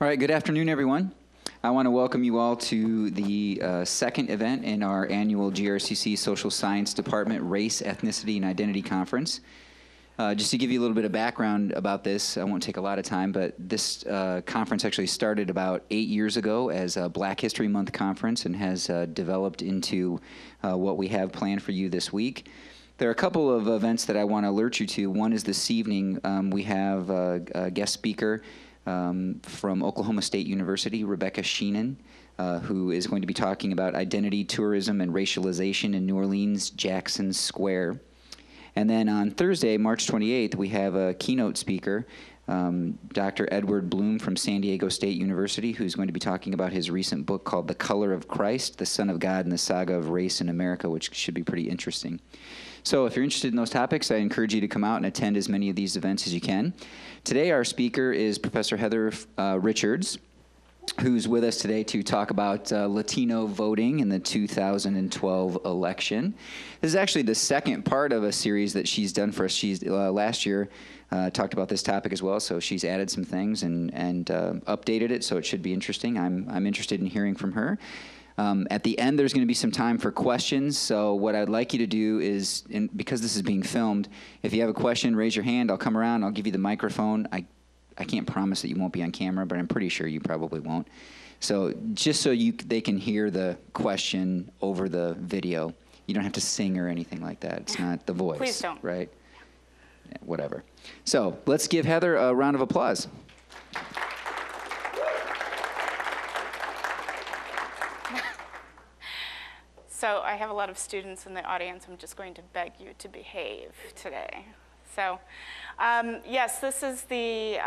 All right, good afternoon, everyone. I want to welcome you all to the second event in our annual GRCC Social Science Department Race, Ethnicity, and Identity Conference. Just to give you a little bit of background about this, I won't take a lot of time, but this conference actually started about 8 years ago as a Black History Month conference and has developed into what we have planned for you this week. There are a couple of events that I want to alert you to. One is this evening. We have a guest speaker from Oklahoma State University, Rebecca Sheenan, who is going to be talking about identity, tourism, and racialization in New Orleans, Jackson Square. And then on Thursday, March 28th, we have a keynote speaker, Dr. Edward Bloom from San Diego State University, who's going to be talking about his recent book called The Color of Christ, the Son of God and the Saga of Race in America, which should be pretty interesting. So if you're interested in those topics, I encourage you to come out and attend as many of these events as you can. Today, our speaker is Professor Heather Richards, who's with us today to talk about Latino voting in the 2012 election. This is actually the second part of a series that she's done for us. She's last year talked about this topic as well, so she's added some things and updated it, so it should be interesting. I'm interested in hearing from her. At the end, there's going to be some time for questions, so what I'd like you to do is, because this is being filmed, if you have a question, raise your hand. I'll come around. I'll give you the microphone. I can't promise that you won't be on camera, but I'm pretty sure you probably won't. So just so they can hear the question over the video. You don't have to sing or anything like that. It's not the voice. Please don't. Right? Yeah, whatever. So let's give Heather a round of applause. So I have a lot of students in the audience. I'm just going to beg you to behave today. So yes, this is the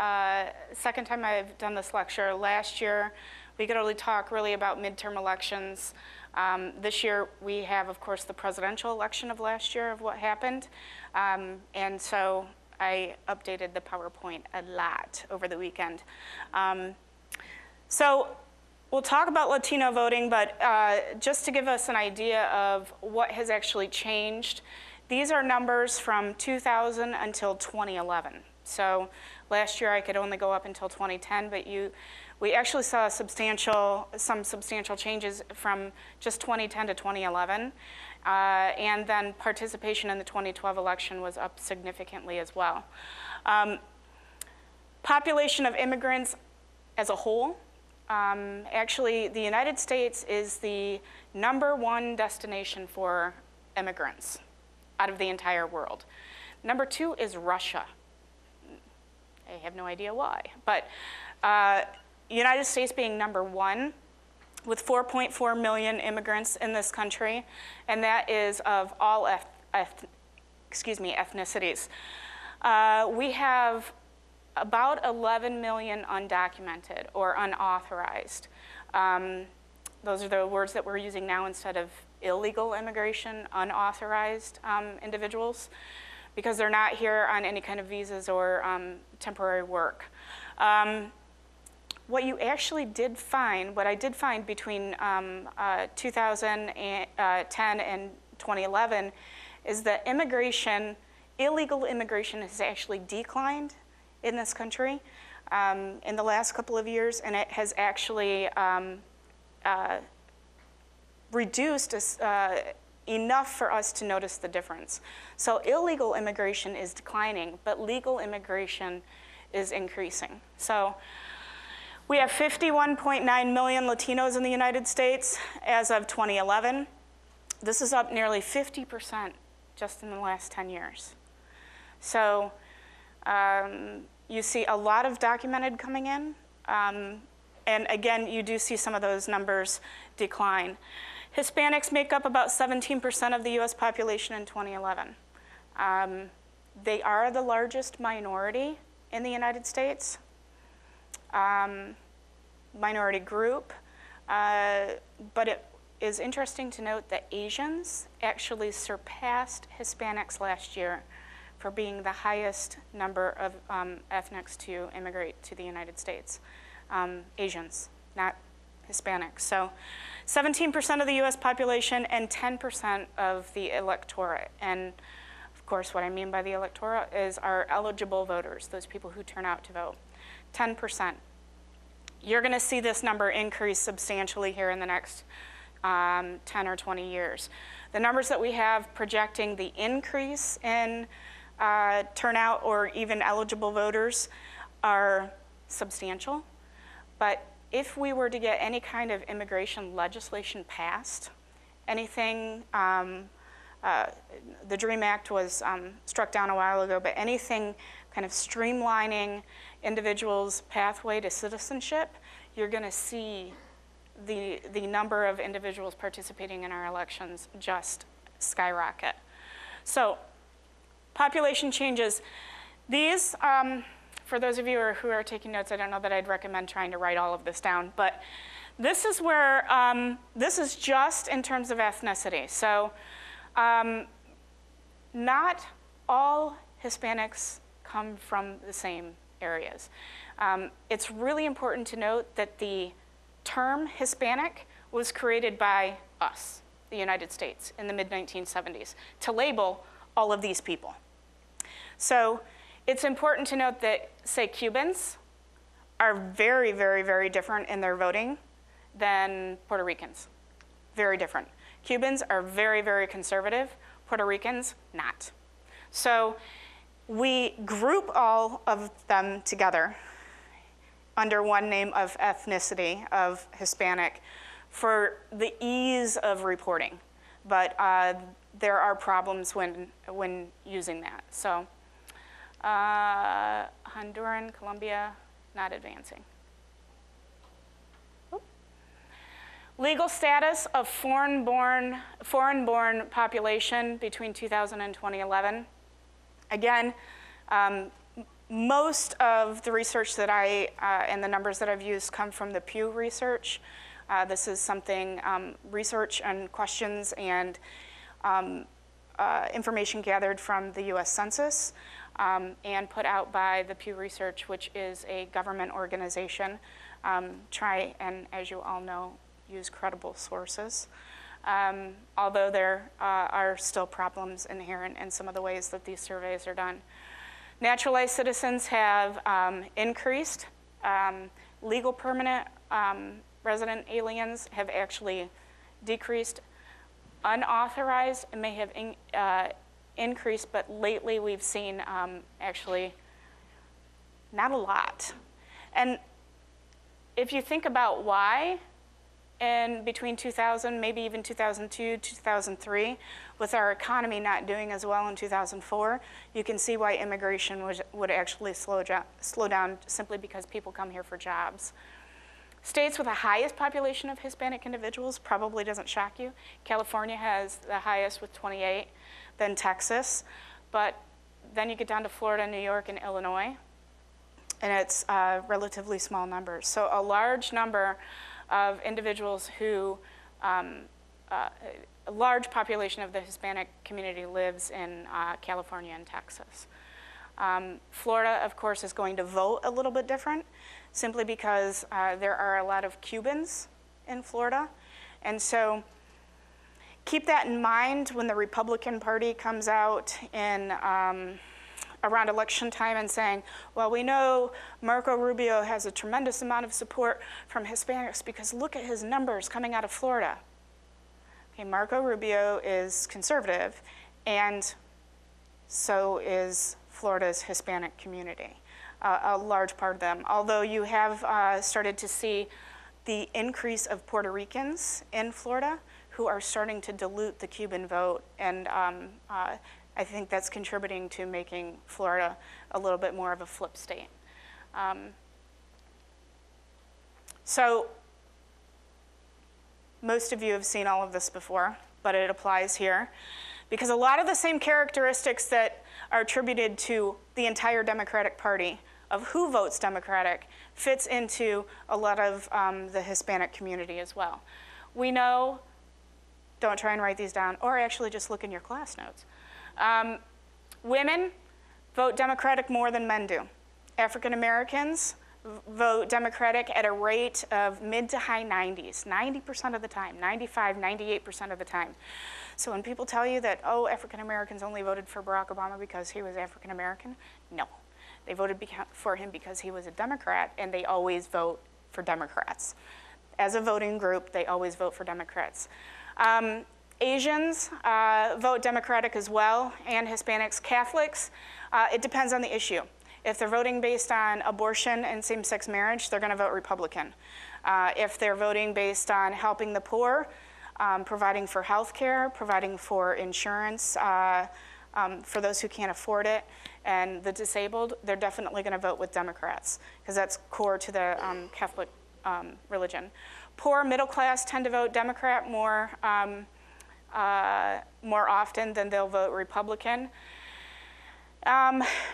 second time I've done this lecture. Last year, we could only talk really about midterm elections. This year, we have, of course, the presidential election of last year of what happened. And so I updated the PowerPoint a lot over the weekend. So we'll talk about Latino voting, but just to give us an idea of what has actually changed, these are numbers from 2000 until 2011. So last year I could only go up until 2010, but we actually saw some substantial changes from just 2010 to 2011. And then participation in the 2012 election was up significantly as well. Population of immigrants as a whole, actually the United States is the #1 destination for immigrants out of the entire world. #2 is Russia. I have no idea why, but United States being #1 with 4.4 million immigrants in this country, and that is of all ethnicities. We have about 11 million undocumented or unauthorized. Those are the words that we're using now instead of illegal immigration, unauthorized individuals, because they're not here on any kind of visas or temporary work. What you actually did find, what I did find between 2010 and 2011 is that illegal immigration has actually declined in this country in the last couple of years, and it has actually reduced enough for us to notice the difference. So illegal immigration is declining, but legal immigration is increasing. So we have 51.9 million Latinos in the United States as of 2011. This is up nearly 50% just in the last 10 years. So you see a lot of documented coming in. And again, you do see some of those numbers decline. Hispanics make up about 17% of the US population in 2011. They are the largest minority in the United States, minority group, but it is interesting to note that Asians actually surpassed Hispanics last year for being the highest number of ethnics to immigrate to the United States. Asians, not Hispanics. So 17% of the US population and 10% of the electorate. And of course, what I mean by the electorate is our eligible voters, those people who turn out to vote, 10%. you're going to see this number increase substantially here in the next 10 or 20 years. The numbers that we have projecting the increase in turnout or even eligible voters are substantial. But if we were to get any kind of immigration legislation passed, anything, the DREAM Act was struck down a while ago, but anything kind of streamlining individuals' pathway to citizenship, you're going to see the number of individuals participating in our elections just skyrocket. So population changes. These, for those of you who are taking notes, I don't know that I'd recommend trying to write all of this down, but this is where, this is just in terms of ethnicity. So not all Hispanics come from the same areas. It's really important to note that the term Hispanic was created by us, the United States, in the mid-1970s, to label all of these people. So it's important to note that, say, Cubans are very, very, very different in their voting than Puerto Ricans. Very different. Cubans are very, very conservative. Puerto Ricans, not. So we group all of them together under one name of ethnicity, of Hispanic, for the ease of reporting. But there are problems when using that. So Honduran, Colombia, not advancing. Oop. Legal status of foreign-born population between 2000 and 2011. Again, most of the research that and the numbers that I've used come from the Pew research. This is something, research and questions and information gathered from the US Census and put out by the Pew Research, which is a government organization. Try and, as you all know, use credible sources. Although there are still problems inherent in some of the ways that these surveys are done. Naturalized citizens have increased. Legal permanent resident aliens have actually decreased. Unauthorized may have increased, but lately we've seen actually not a lot. And if you think about why, and between 2000, maybe even 2002, 2003, with our economy not doing as well in 2004, you can see why immigration would actually slow down simply because people come here for jobs. States with the highest population of Hispanic individuals probably doesn't shock you. California has the highest with 28, then Texas, but then you get down to Florida, New York, and Illinois, and it's relatively small numbers. So a large number of individuals who, a large population of the Hispanic community lives in California and Texas. Florida, of course, is going to vote a little bit different, simply because there are a lot of Cubans in Florida. And so keep that in mind when the Republican Party comes out in around election time and saying, well, we know Marco Rubio has a tremendous amount of support from Hispanics because look at his numbers coming out of Florida. Okay, Marco Rubio is conservative, and so is Florida's Hispanic community, a large part of them. Although you have started to see the increase of Puerto Ricans in Florida who are starting to dilute the Cuban vote, and I think that's contributing to making Florida a little bit more of a flip state. So most of you have seen all of this before, but it applies here, because a lot of the same characteristics that are attributed to the entire Democratic Party of who votes Democratic fits into a lot of the Hispanic community as well. We know, don't try and write these down, or actually just look in your class notes. Women vote Democratic more than men do. African Americans vote Democratic at a rate of mid to high 90s, 90% of the time, 95, 98% of the time. So when people tell you that, oh, African Americans only voted for Barack Obama because he was African American, no. They voted for him because he was a Democrat, and they always vote for Democrats. As a voting group, they always vote for Democrats. Asians vote Democratic as well, and Hispanics. Catholics, it depends on the issue. If they're voting based on abortion and same-sex marriage, they're going to vote Republican. If they're voting based on helping the poor, providing for health care, providing for insurance for those who can't afford it, and the disabled, they're definitely going to vote with Democrats, because that's core to the Catholic religion. Poor middle class tend to vote Democrat more often than they'll vote Republican.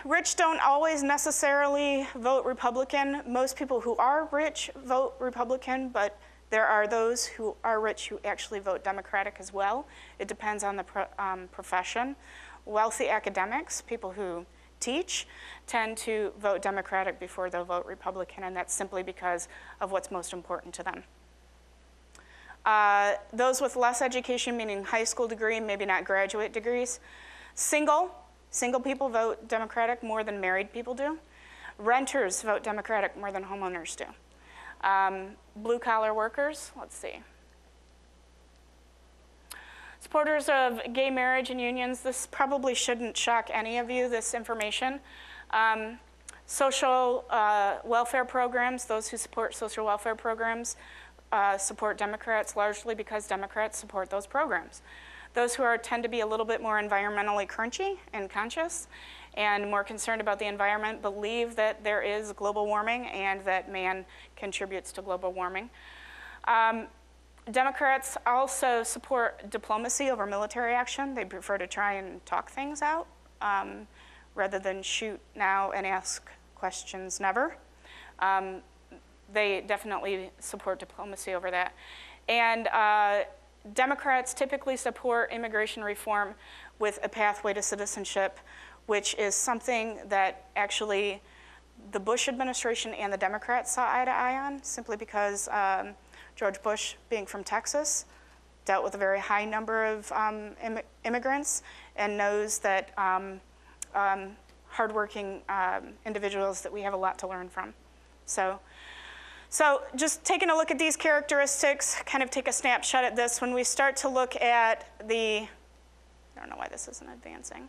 Rich don't always necessarily vote Republican. Most people who are rich vote Republican, but there are those who are rich who actually vote Democratic as well. It depends on the profession. Wealthy academics, people who teach, tend to vote Democratic before they'll vote Republican, and that's simply because of what's most important to them. Those with less education, meaning high school degree, maybe not graduate degrees. Single people vote Democratic more than married people do. Renters vote Democratic more than homeowners do. Blue-collar workers, let's see. Supporters of gay marriage and unions, this probably shouldn't shock any of you, this information. Social welfare programs, those who support social welfare programs support Democrats largely because Democrats support those programs. Those who tend to be a little bit more environmentally crunchy and conscious and more concerned about the environment believe that there is global warming and that man contributes to global warming. Democrats also support diplomacy over military action. They prefer to try and talk things out rather than shoot now and ask questions never. They definitely support diplomacy over that. And Democrats typically support immigration reform with a pathway to citizenship, which is something that actually the Bush administration and the Democrats saw eye to eye on, simply because George Bush, being from Texas, dealt with a very high number of immigrants and knows that hardworking individuals that we have a lot to learn from. So just taking a look at these characteristics, kind of take a snapshot at this. When we start to look at I don't know why this isn't advancing.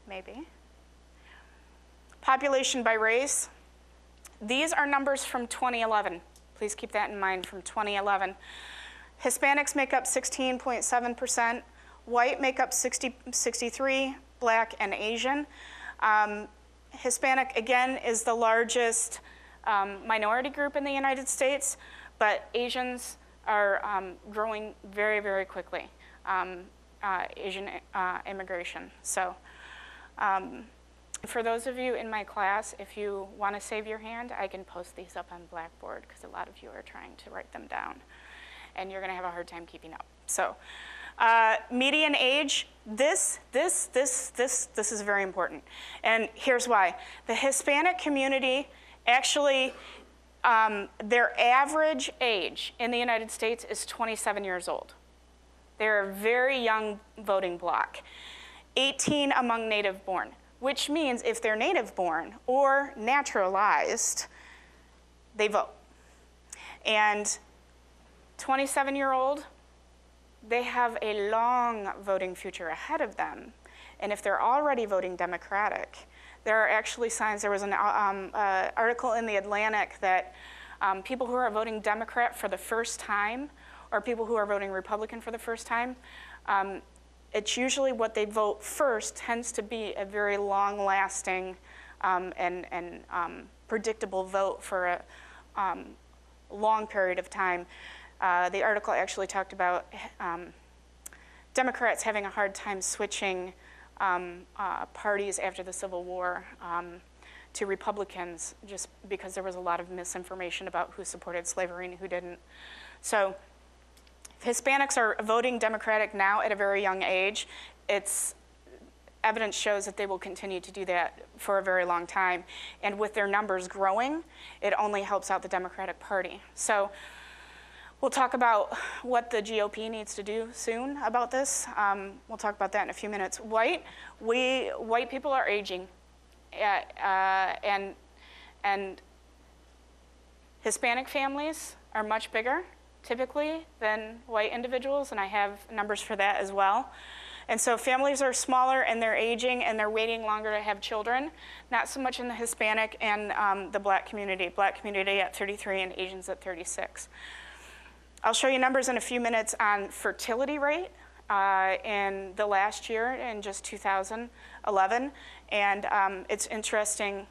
Maybe. Population by race. These are numbers from 2011. Please keep that in mind, from 2011. Hispanics make up 16.7%. White make up 63%, Black and Asian. Hispanic, again, is the largest minority group in the United States, but Asians are growing very, very quickly, Asian immigration. So for those of you in my class, if you want to save your hand, I can post these up on Blackboard, because a lot of you are trying to write them down, and you're going to have a hard time keeping up. So median age, this is very important. And here's why. The Hispanic community actually, their average age in the United States is 27 years old. They're a very young voting bloc. 18 among native born, which means if they're native born or naturalized, they vote. And 27-year-old, they have a long voting future ahead of them. And if they're already voting Democratic, there are actually signs. There was an article in The Atlantic that people who are voting Democrat for the first time, or people who are voting Republican for the first time, it's usually what they vote first tends to be a very long-lasting and predictable vote for a long period of time. The article actually talked about Democrats having a hard time switching parties after the Civil War to Republicans, just because there was a lot of misinformation about who supported slavery and who didn't. So if Hispanics are voting Democratic now at a very young age, evidence shows that they will continue to do that for a very long time. And with their numbers growing, it only helps out the Democratic Party. So we'll talk about what the GOP needs to do soon about this. We'll talk about that in a few minutes. White people are aging. And And Hispanic families are much bigger, typically, than white individuals, and I have numbers for that as well. And so families are smaller, and they're aging, and they're waiting longer to have children, not so much in the Hispanic and the Black community at 33 and Asians at 36. I'll show you numbers in a few minutes on fertility rate in the last year, in just 2011. And it's interesting,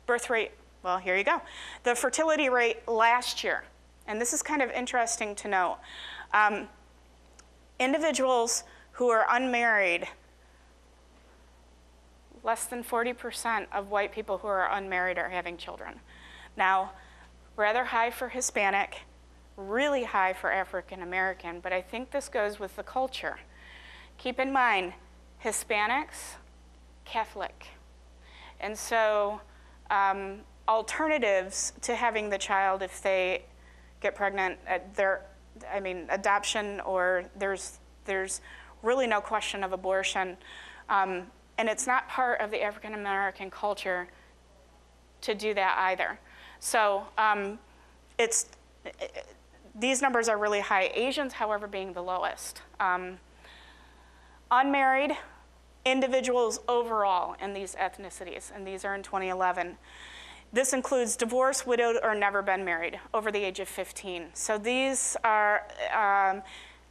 birth rate, well, here you go. The fertility rate last year, and this is kind of interesting to note. Individuals who are unmarried, less than 40% of white people who are unmarried are having children. Now, rather high for Hispanic, really high for African American, but I think this goes with the culture. Keep in mind, Hispanics, Catholic. And so alternatives to having the child if they get pregnant, adoption, or there's really no question of abortion. And it's not part of the African American culture to do that either. So these numbers are really high. Asians, however, being the lowest. Unmarried individuals overall in these ethnicities, and these are in 2011. This includes divorced, widowed, or never been married over the age of 15. So these are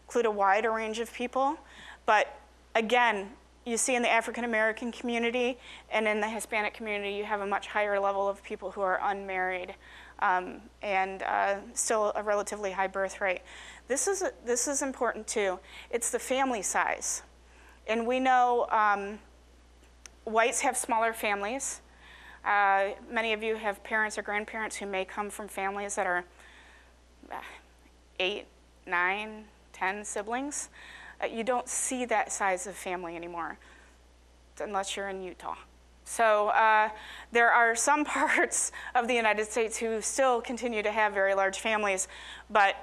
include a wide range of people, but again, you see in the African American community and in the Hispanic community, you have a much higher level of people who are unmarried, and still a relatively high birth rate. This is important too. It's the family size. And we know whites have smaller families. Many of you have parents or grandparents who may come from families that are 8, 9, 10 siblings. You don't see that size of family anymore, unless you're in Utah. So there are some parts of the United States who still continue to have very large families, but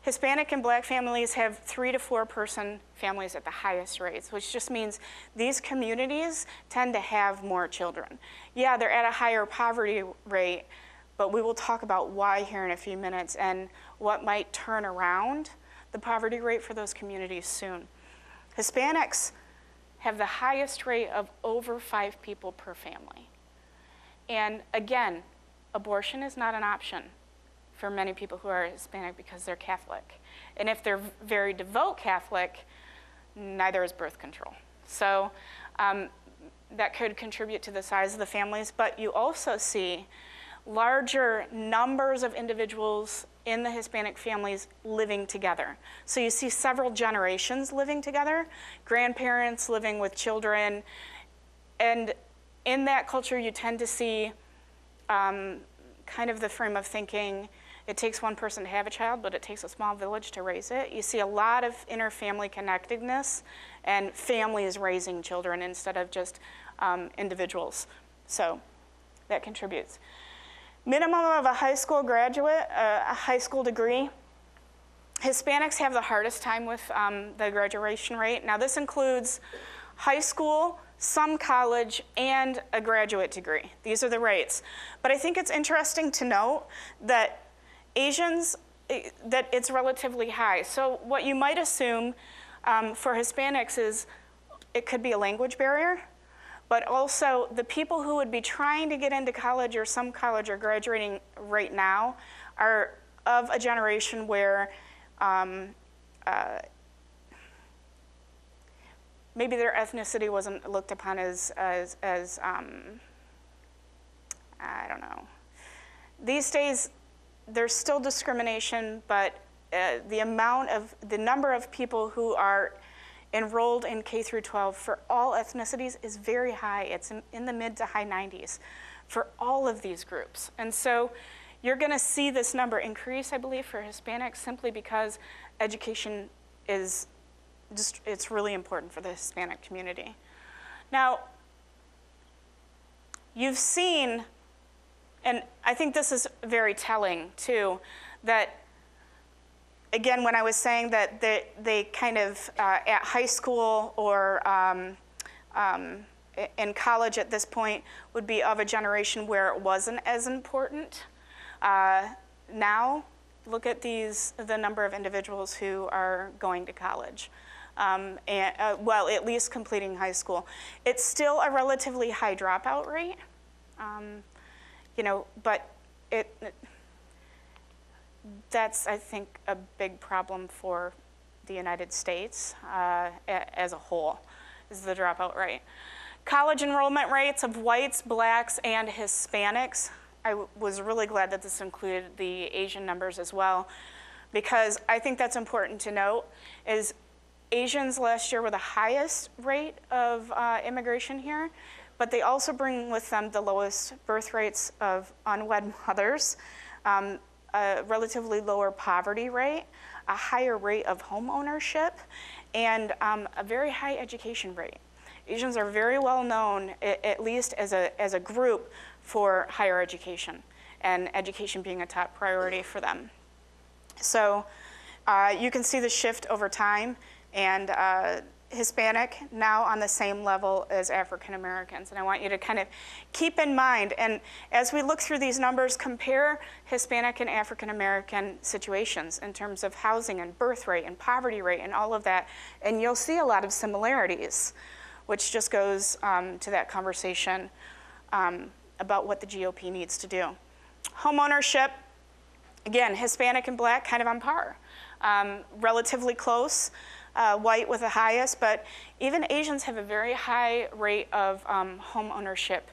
Hispanic and Black families have 3 to 4 person families at the highest rates, which just means these communities tend to have more children. Yeah, they're at a higher poverty rate, but we will talk about why here in a few minutes and what might turn around the poverty rate for those communities soon. Hispanics have the highest rate of over 5 people per family. And again, abortion is not an option for many people who are Hispanic because they're Catholic. And if they're very devout Catholic, neither is birth control. So that could contribute to the size of the families, but you also see larger numbers of individuals in the Hispanic families living together. So you see several generations living together, grandparents living with children, and in that culture you tend to see kind of the frame of thinking, it takes one person to have a child, but it takes a small village to raise it. You see a lot of inter-family connectedness and families raising children instead of just individuals. So that contributes. Minimum of a high school graduate, a high school degree. Hispanics have the hardest time with the graduation rate. Now this includes high school, some college, and a graduate degree. These are the rates. But I think it's interesting to note that Asians, that it's relatively high. So what you might assume for Hispanics is it could be a language barrier, but also the people who would be trying to get into college or some college or graduating right now are of a generation where maybe their ethnicity wasn't looked upon as I don't know. These days, there's still discrimination, but the number of people who are enrolled in K through 12 for all ethnicities is very high. It's in the mid to high 90s for all of these groups. And so you're gonna see this number increase, I believe, for Hispanics simply because education is just, it's really important for the Hispanic community. Now, you've seen, and I think this is very telling too, that again, when I was saying that they kind of at high school or in college at this point would be of a generation where it wasn't as important. Now, look at the number of individuals who are going to college. Well, at least completing high school. It's still a relatively high dropout rate, but that's, I think, a big problem for the United States as a whole, is the dropout rate. College enrollment rates of whites, blacks, and Hispanics. I was really glad that this included the Asian numbers as well, because I think that's important to note, is Asians last year were the highest rate of immigration here, but they also bring with them the lowest birth rates of unwed mothers, a relatively lower poverty rate, a higher rate of home ownership, and a very high education rate. Asians are very well known, at least as a group, for higher education, and education being a top priority for them. So you can see the shift over time, and Hispanic now on the same level as African Americans. And I want you to kind of keep in mind, and as we look through these numbers, compare Hispanic and African American situations in terms of housing and birth rate and poverty rate and all of that, and you'll see a lot of similarities, which just goes to that conversation about what the GOP needs to do. Home ownership, again, Hispanic and black kind of on par, relatively close. White with the highest, but even Asians have a very high rate of home ownership.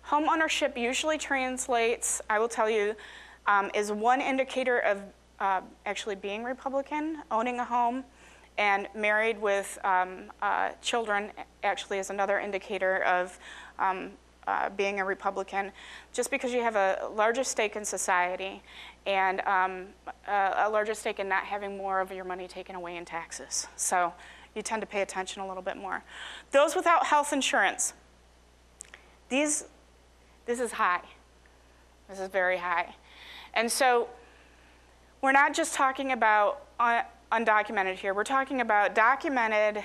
Home ownership usually translates, I will tell you, is one indicator of actually being Republican, owning a home, and married with children actually is another indicator of being a Republican, just because you have a larger stake in society and a larger stake in not having more of your money taken away in taxes. So you tend to pay attention a little bit more. Those without health insurance, this is high. This is very high. And so we're not just talking about undocumented here. We're talking about documented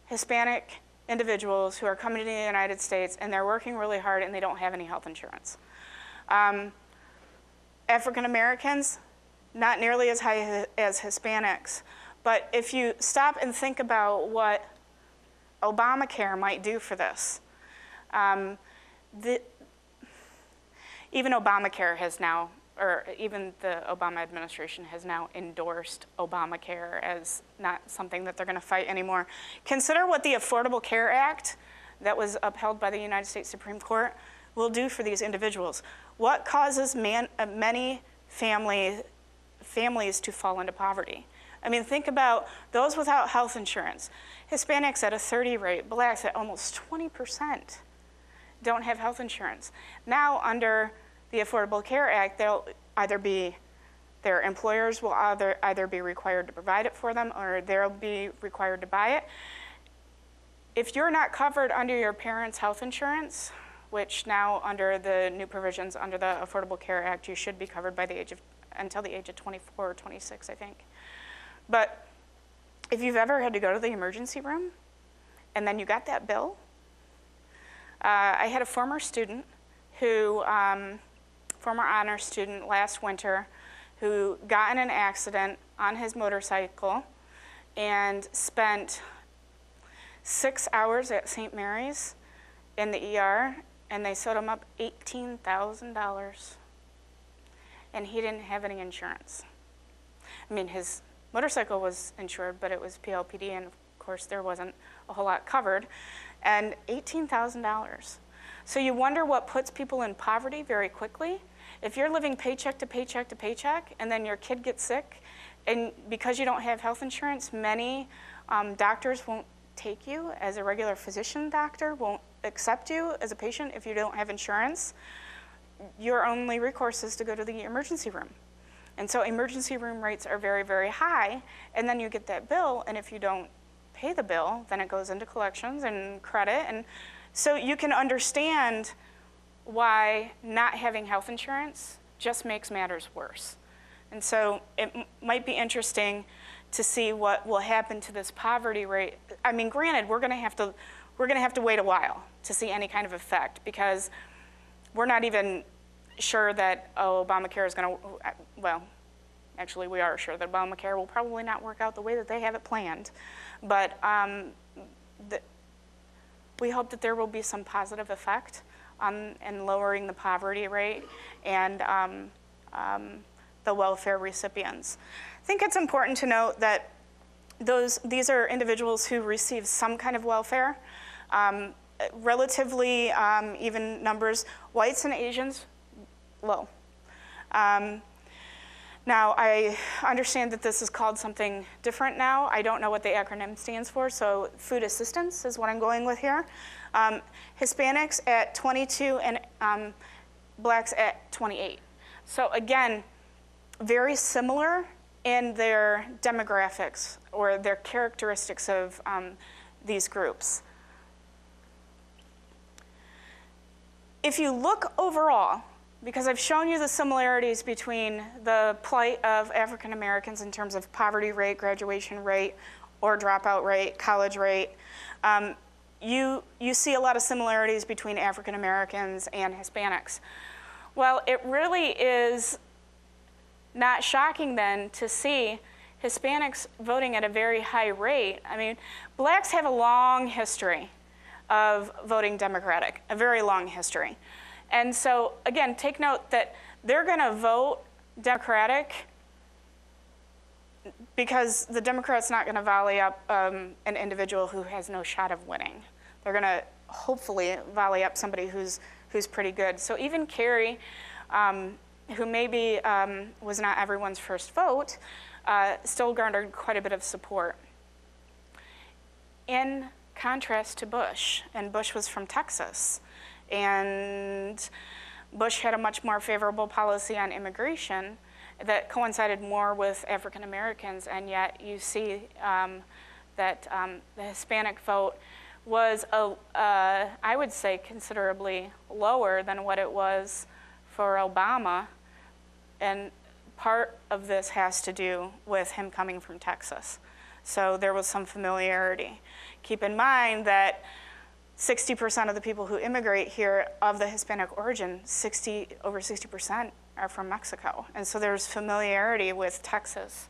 Hispanic individuals who are coming to the United States and they're working really hard and they don't have any health insurance. African Americans, not nearly as high as Hispanics. But if you stop and think about what Obamacare might do for this, even Obamacare has now, or even the Obama administration has now endorsed Obamacare as not something that they're going to fight anymore. Consider what the Affordable Care Act that was upheld by the United States Supreme Court will do for these individuals. What causes many families to fall into poverty? I mean, think about those without health insurance. Hispanics at a 30 rate, blacks at almost 20% don't have health insurance. Now, under the Affordable Care Act, their employers will either be required to provide it for them or they'll be required to buy it. If you're not covered under your parents' health insurance, which now under the new provisions under the Affordable Care Act, you should be covered by until the age of 24 or 26, I think. But if you've ever had to go to the emergency room and then you got that bill, I had a former student who, former honor student last winter, who got in an accident on his motorcycle and spent 6 hours at St. Mary's in the ER, and they sewed him up $18,000. And he didn't have any insurance. I mean, his motorcycle was insured, but it was PLPD, and of course there wasn't a whole lot covered. And $18,000. So you wonder what puts people in poverty very quickly. If you're living paycheck to paycheck to paycheck, and then your kid gets sick, and because you don't have health insurance, many doctors won't take you as a regular physician doctor, won't accept you as a patient if you don't have insurance. Your only recourse is to go to the emergency room. And so emergency room rates are very, very high, and then you get that bill, and if you don't pay the bill, then it goes into collections and credit. And so you can understand why not having health insurance just makes matters worse. And so it might be interesting to see what will happen to this poverty rate. I mean, granted, we're going to have to wait a while to see any kind of effect, because we're not even sure that Obamacare is going to, well, actually we are sure that Obamacare will probably not work out the way that they have it planned. But we hope that there will be some positive effect in lowering the poverty rate and the welfare recipients. I think it's important to note that these are individuals who receive some kind of welfare. Relatively even numbers. Whites and Asians, low. Now, I understand that this is called something different now. I don't know what the acronym stands for, so food assistance is what I'm going with here. Hispanics at 22 and blacks at 28. So again, very similar in their demographics or their characteristics of these groups. If you look overall, because I've shown you the similarities between the plight of African Americans in terms of poverty rate, graduation rate, or dropout rate, college rate, you see a lot of similarities between African Americans and Hispanics. Well, it really is not shocking then to see Hispanics voting at a very high rate. I mean, blacks have a long history of voting Democratic, a very long history. And so, again, take note that they're going to vote Democratic because the Democrat's not going to volley up an individual who has no shot of winning. They're going to hopefully volley up somebody who's pretty good. So even Kerry, who maybe was not everyone's first vote, still garnered quite a bit of support. In contrast to Bush, and Bush was from Texas, and Bush had a much more favorable policy on immigration that coincided more with African Americans, and yet you see that the Hispanic vote was, I would say, considerably lower than what it was for Obama, and part of this has to do with him coming from Texas. So there was some familiarity. Keep in mind that 60% of the people who immigrate here of the Hispanic origin, over 60% are from Mexico. And so there's familiarity with Texas.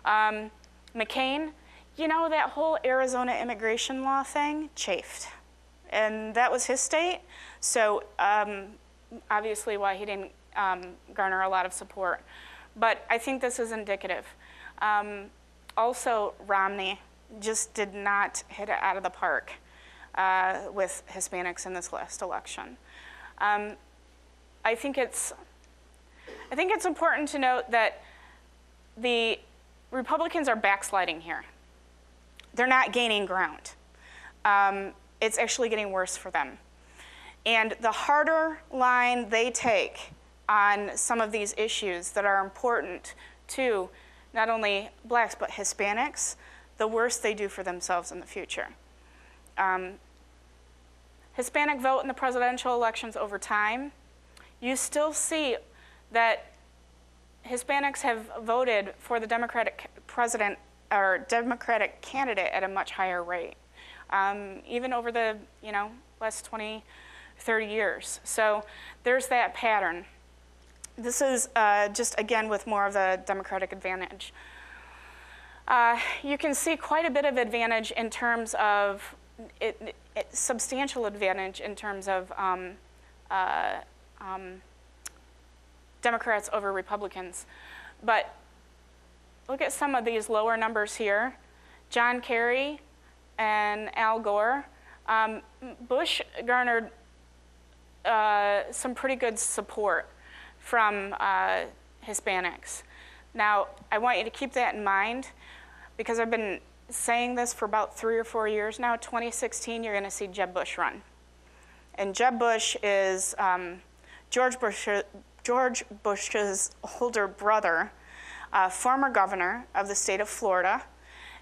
McCain, you know, that whole Arizona immigration law thing chafed. And that was his state. So obviously why he didn't garner a lot of support. But I think this is indicative. Also, Romney just did not hit it out of the park with Hispanics in this last election. I think it's important to note that the Republicans are backsliding here. They're not gaining ground. It's actually getting worse for them. And the harder line they take on some of these issues that are important to not only blacks but Hispanics, the worse they do for themselves in the future. Hispanic vote in the presidential elections over time, you still see that Hispanics have voted for the Democratic president or Democratic candidate at a much higher rate, even over the last 20, 30 years. So there's that pattern. This is just, again, with more of the Democratic advantage. You can see quite a bit of advantage in terms of, substantial advantage in terms of Democrats over Republicans. But look at some of these lower numbers here. John Kerry and Al Gore. Bush garnered some pretty good support from Hispanics. Now, I want you to keep that in mind because I've been saying this for about 3 or 4 years now. 2016, you're going to see Jeb Bush run. And Jeb Bush is George Bush's older brother, former governor of the state of Florida,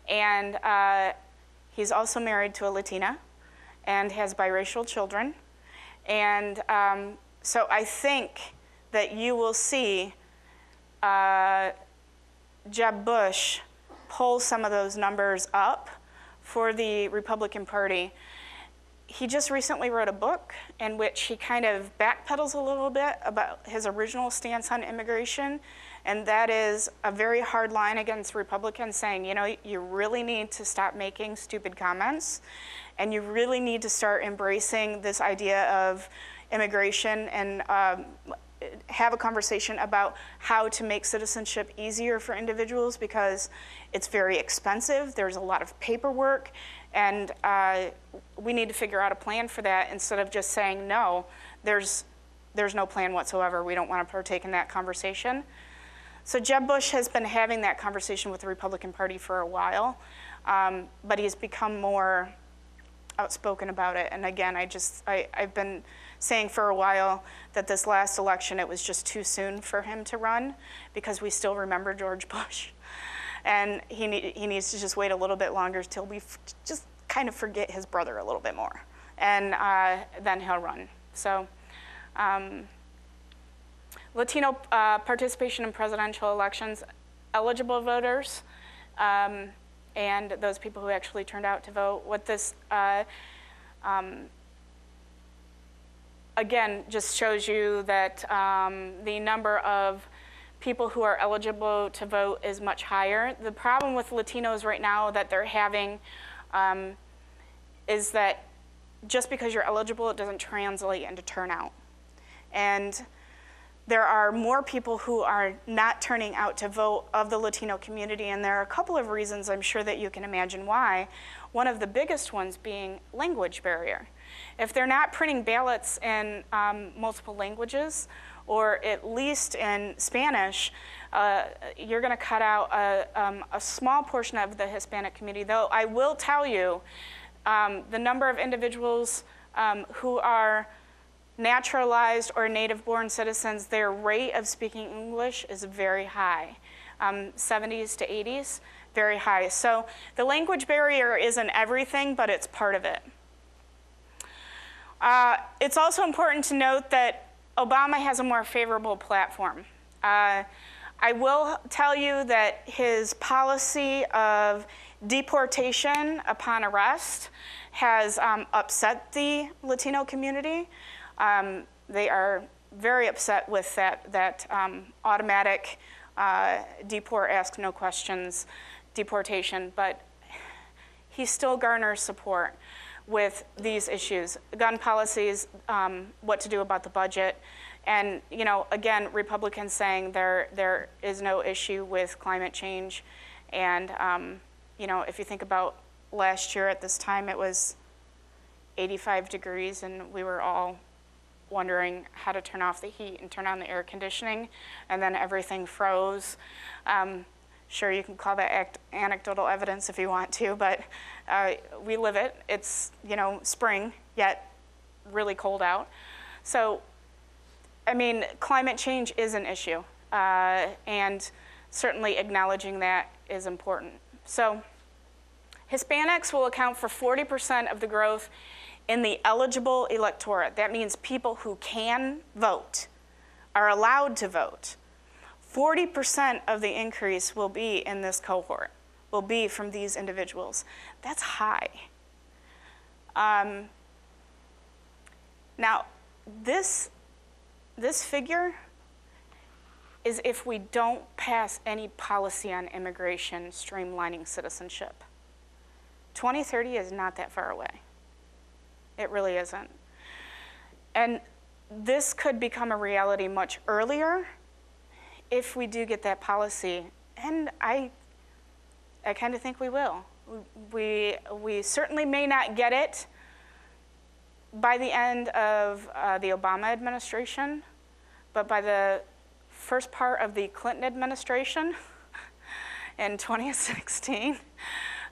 and he's also married to a Latina and has biracial children. And so I think that you will see Jeb Bush pull some of those numbers up for the Republican Party. He just recently wrote a book in which he kind of backpedals a little bit about his original stance on immigration, and that is a very hard line against Republicans saying, you know, you really need to stop making stupid comments, and you really need to start embracing this idea of immigration and have a conversation about how to make citizenship easier for individuals, because it's very expensive, there's a lot of paperwork, and we need to figure out a plan for that instead of just saying, no, there's no plan whatsoever, we don't want to partake in that conversation. So Jeb Bush has been having that conversation with the Republican Party for a while, but he's become more outspoken about it. And again, I've been saying for a while that this last election, it was just too soon for him to run, because we still remember George Bush. And he needs to just wait a little bit longer till we just kind of forget his brother a little bit more. And then he'll run. So Latino participation in presidential elections, eligible voters, and those people who actually turned out to vote. What this, again, just shows you that the number of people who are eligible to vote is much higher. The problem with Latinos right now that they're having is that just because you're eligible, it doesn't translate into turnout. And there are more people who are not turning out to vote of the Latino community, and there are a couple of reasons I'm sure that you can imagine why. One of the biggest ones being language barrier. If they're not printing ballots in multiple languages, or at least in Spanish, you're going to cut out a small portion of the Hispanic community. Though I will tell you, the number of individuals who are naturalized or native-born citizens, their rate of speaking English is very high, 70s to 80s, very high. So the language barrier isn't everything, but it's part of it. It's also important to note that Obama has a more favorable platform. I will tell you that his policy of deportation upon arrest has upset the Latino community. They are very upset with that automatic deport, ask no questions deportation, but he still garners support with these issues, gun policies, what to do about the budget, and you know, again, Republicans saying there is no issue with climate change, and you know, if you think about last year at this time, it was 85 degrees, and we were all wondering how to turn off the heat and turn on the air conditioning, and then everything froze. Sure, you can call that anecdotal evidence if you want to, but we live it. It's, you know, spring, yet really cold out. So, I mean, climate change is an issue, and certainly acknowledging that is important. So, Hispanics will account for 40% of the growth in the eligible electorate. That means people who can vote, are allowed to vote. 40% of the increase will be in this cohort, will be from these individuals. That's high. Now, this figure is if we don't pass any policy on immigration streamlining citizenship. 2030 is not that far away. It really isn't. And this could become a reality much earlier if we do get that policy, and I kind of think we will. We certainly may not get it by the end of the Obama administration, but by the first part of the Clinton administration in 2016,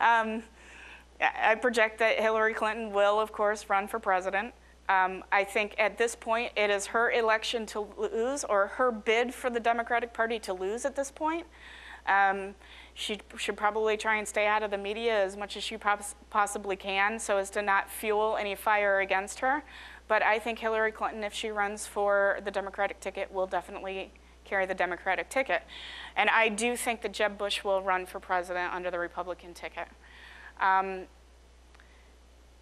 I project that Hillary Clinton will, of course, run for president. I think at this point, it is her election to lose, or her bid for the Democratic Party to lose at this point. She should probably try and stay out of the media as much as she possibly can so as to not fuel any fire against her. But I think Hillary Clinton, if she runs for the Democratic ticket, will definitely carry the Democratic ticket. And I do think that Jeb Bush will run for president under the Republican ticket.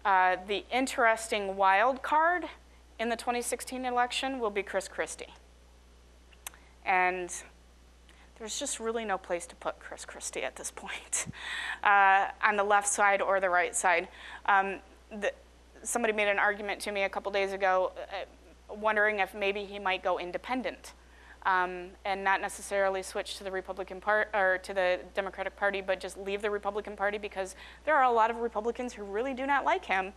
The interesting wild card in the 2016 election will be Chris Christie. And there's just really no place to put Chris Christie at this point, on the left side or the right side. Somebody made an argument to me a couple days ago, wondering if maybe he might go independent and not necessarily switch to the Republican Party or to the Democratic Party, but just leave the Republican Party, because there are a lot of Republicans who really do not like him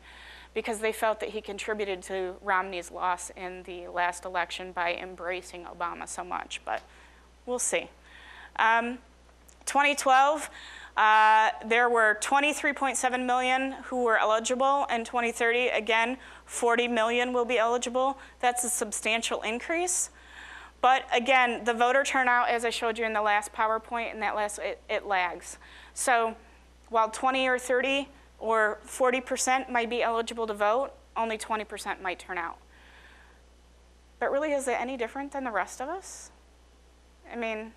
because they felt that he contributed to Romney's loss in the last election by embracing Obama so much, but we'll see. 2012, there were 23.7 million who were eligible. In 2030, again, 40 million will be eligible. That's a substantial increase. But again, the voter turnout, as I showed you in the last PowerPoint, and it lags. So while 20 or 30 or 40% might be eligible to vote, only 20% might turn out. But really, is it any different than the rest of us? I mean,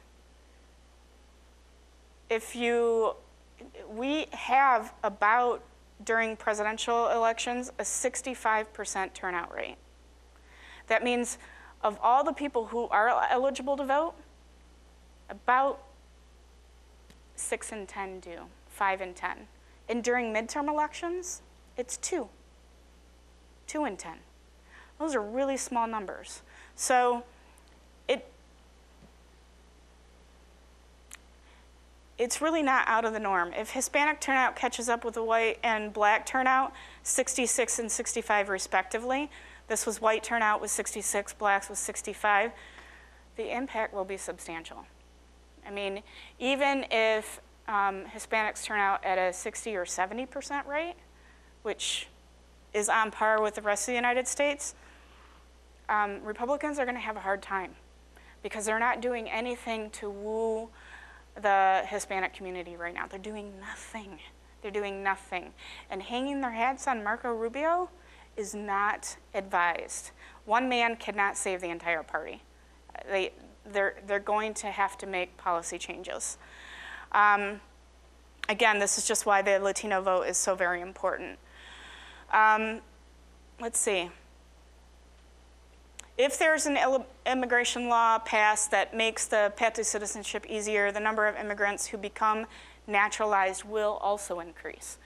we have about, during presidential elections, a 65% turnout rate. That means of all the people who are eligible to vote, about 6 in 10 do, 5 in 10. And during midterm elections, it's 2 in 10. Those are really small numbers. So it's really not out of the norm. If Hispanic turnout catches up with the white and black turnout, 66 and 65 respectively, this was white turnout with 66, blacks with 65, the impact will be substantial. I mean, even if Hispanics turn out at a 60 or 70% rate, which is on par with the rest of the United States, Republicans are going to have a hard time because they're not doing anything to woo the Hispanic community right now. They're doing nothing. They're doing nothing. And hanging their hats on Marco Rubio is not advised. One man cannot save the entire party. They're going to have to make policy changes. Again, this is just why the Latino vote is so very important. Let's see. If there's an immigration law passed that makes the path to citizenship easier, the number of immigrants who become naturalized will also increase.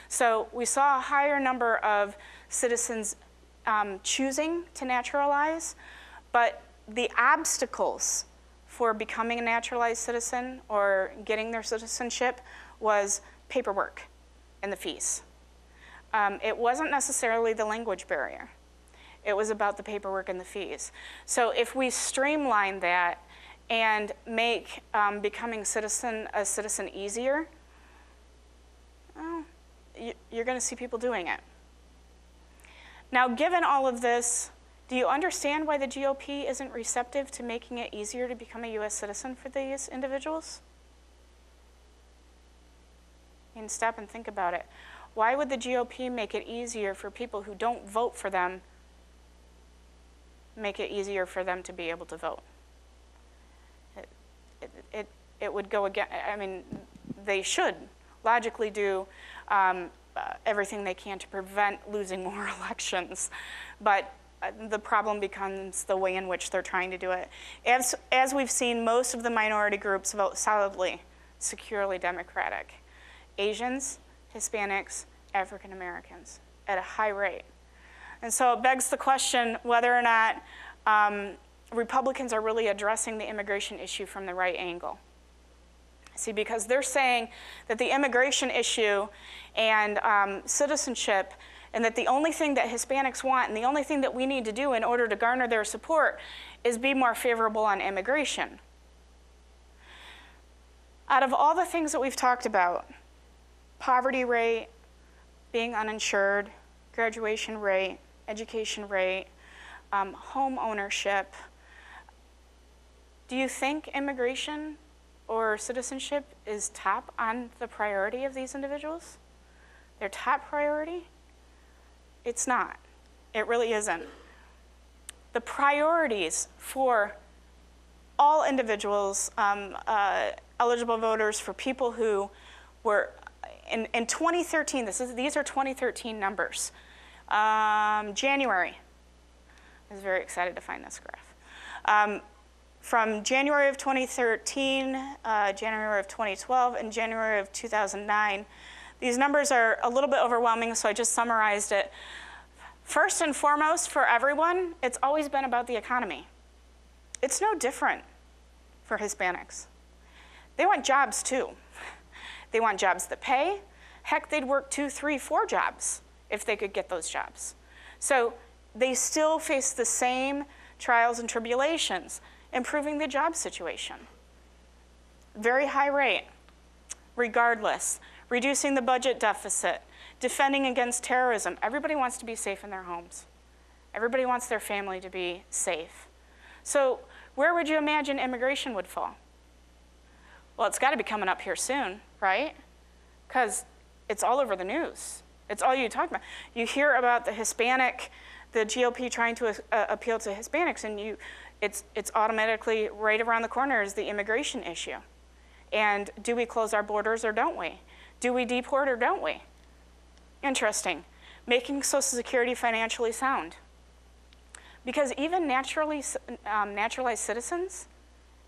So we saw a higher number of citizens choosing to naturalize, but the obstacles for becoming a naturalized citizen or getting their citizenship was paperwork and the fees. It wasn't necessarily the language barrier. It was about the paperwork and the fees. So if we streamline that and make becoming a citizen easier, well, you're going to see people doing it. Now, given all of this, do you understand why the GOP isn't receptive to making it easier to become a U.S. citizen for these individuals? You can stop and think about it. Why would the GOP make it easier for people who don't vote for them, make it easier for them to be able to vote? It would go again. I mean, they should logically do everything they can to prevent losing more elections, but the problem becomes the way in which they're trying to do it. As we've seen, most of the minority groups vote solidly, securely Democratic. Asians, Hispanics, African Americans at a high rate. And so it begs the question whether or not Republicans are really addressing the immigration issue from the right angle. See, because they're saying that the immigration issue and citizenship, and that the only thing that Hispanics want and the only thing that we need to do in order to garner their support is be more favorable on immigration. Out of all the things that we've talked about, poverty rate, being uninsured, graduation rate, education rate, home ownership, do you think immigration or citizenship is top on the priority of these individuals? Their top priority? It's not. It really isn't. The priorities for all individuals, eligible voters for people who were, in 2013, these are 2013 numbers. January, I was very excited to find this graph. From January of 2013, January of 2012, and January of 2009, these numbers are a little bit overwhelming, so I just summarized it. First and foremost, for everyone, it's always been about the economy. It's no different for Hispanics. They want jobs too. They want jobs that pay. Heck, they'd work 2, 3, 4 jobs if they could get those jobs. So they still face the same trials and tribulations, improving the job situation. Very high rate, regardless. Reducing the budget deficit, defending against terrorism. Everybody wants to be safe in their homes. Everybody wants their family to be safe. So where would you imagine immigration would fall? Well, it's got to be coming up here soon, right? Because it's all over the news. It's all you talk about. You hear about the GOP trying to appeal to Hispanics, and it's automatically right around the corner is the immigration issue. And do we close our borders or don't we? Do we deport or don't we? Interesting. Making Social Security financially sound. Because even naturalized citizens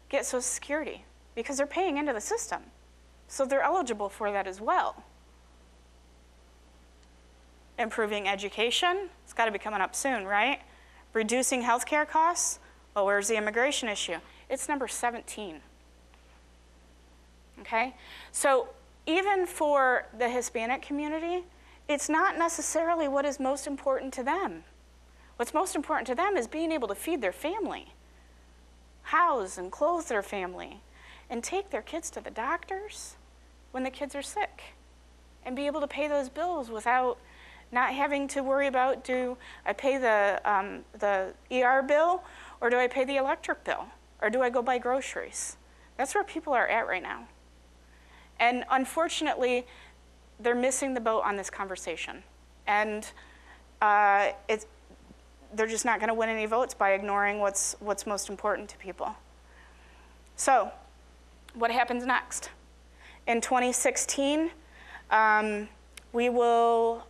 get Social Security because they're paying into the system. So they're eligible for that as well. Improving education, it's got to be coming up soon, right? Reducing healthcare costs, well, where's the immigration issue? It's number 17. Okay? So even for the Hispanic community, it's not necessarily what is most important to them. What's most important to them is being able to feed their family, house and clothe their family, and take their kids to the doctors when the kids are sick, and be able to pay those bills without not having to worry about, do I pay the ER bill, or do I pay the electric bill, or do I go buy groceries? That's where people are at right now. And unfortunately, they're missing the boat on this conversation. And they're just not going to win any votes by ignoring what's most important to people. So what happens next? In 2016, we will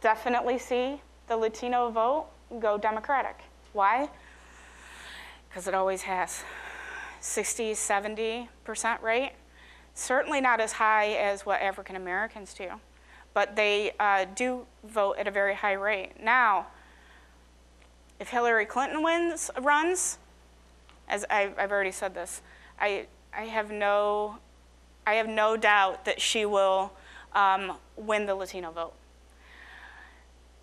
definitely see the Latino vote go Democratic. Why? Because it always has. 60, 70% rate. Certainly not as high as what African Americans do, but they do vote at a very high rate. Now, if Hillary Clinton runs, as I've already said this, I have no doubt that she will win the Latino vote.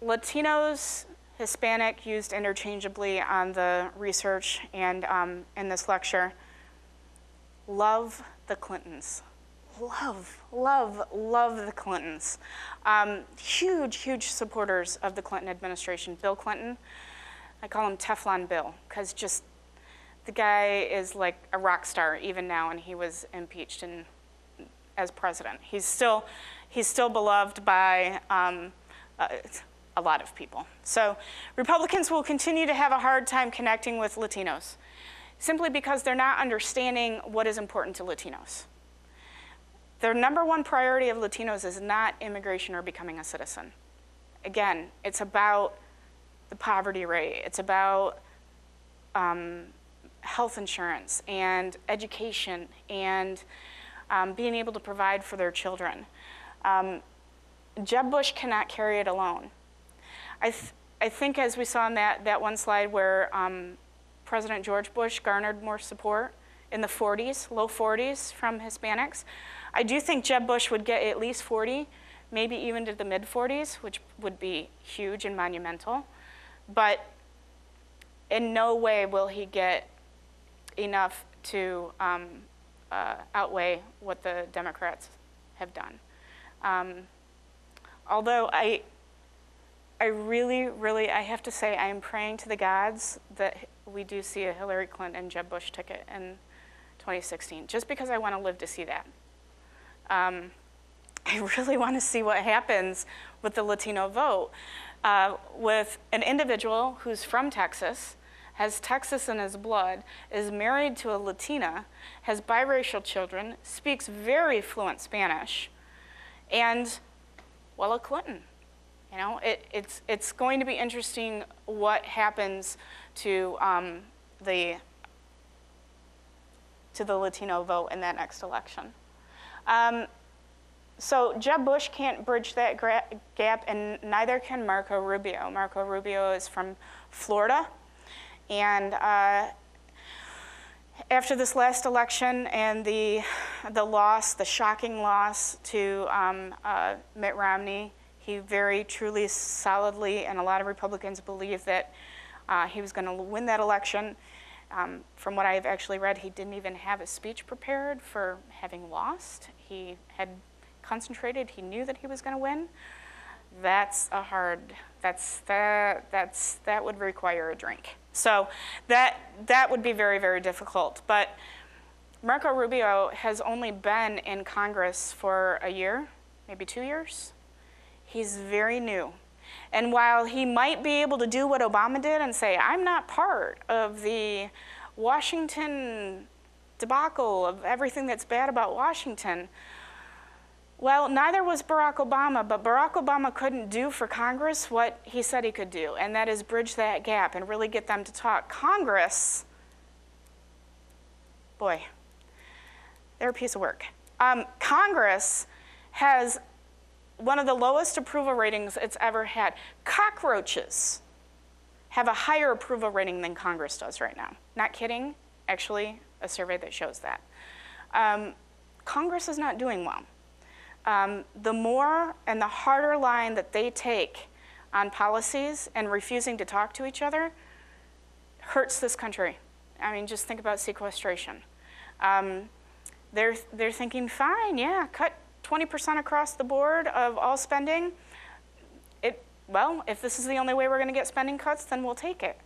Latinos, Hispanic, used interchangeably on the research and in this lecture, love the Clintons. Love the Clintons. Huge supporters of the Clinton administration. Bill Clinton, I call him Teflon Bill, because just the guy is like a rock star even now, and he was impeached as president. He's still beloved by a lot of people. So Republicans will continue to have a hard time connecting with Latinos, simply because they're not understanding what is important to Latinos. Their number one priority of Latinos is not immigration or becoming a citizen. Again, it's about the poverty rate. It's about health insurance and education and being able to provide for their children. Jeb Bush cannot carry it alone. I think, as we saw in that one slide where President George Bush garnered more support in the 40s, low 40s from Hispanics, I do think Jeb Bush would get at least 40, maybe even to the mid 40s, which would be huge and monumental. But in no way will he get enough to outweigh what the Democrats have done. Although I really, I have to say, I am praying to the gods that we do see a Hillary Clinton and Jeb Bush ticket in 2016, just because I want to live to see that. I really want to see what happens with the Latino vote, with an individual who's from Texas, has Texas in his blood, is married to a Latina, has biracial children, speaks very fluent Spanish, and, well, a Clinton. You know, it's going to be interesting what happens to the Latino vote in that next election. So Jeb Bush can't bridge that gap, and neither can Marco Rubio. Marco Rubio is from Florida, and after this last election and the loss, the shocking loss to Mitt Romney, he very truly, solidly, and a lot of Republicans believe that he was going to win that election. From what I've actually read, he didn't even have a speech prepared for having lost. He had concentrated. He knew that he was going to win. That would require a drink. So that would be very, very difficult. But Marco Rubio has only been in Congress for a year, maybe 2 years. He's very new. And while he might be able to do what Obama did and say, I'm not part of the Washington debacle of everything that's bad about Washington, well, neither was Barack Obama, but Barack Obama couldn't do for Congress what he said he could do, and that is bridge that gap and really get them to talk. Congress, boy, they're a piece of work. Congress has one of the lowest approval ratings it's ever had. Cockroaches have a higher approval rating than Congress does right now. Not kidding, actually, a survey that shows that. Congress is not doing well. The more and the harder line that they take on policies and refusing to talk to each other hurts this country. I mean, just think about sequestration. They're thinking, fine, yeah, cut 20% across the board of all spending. Well, if this is the only way we're going to get spending cuts, then we'll take it.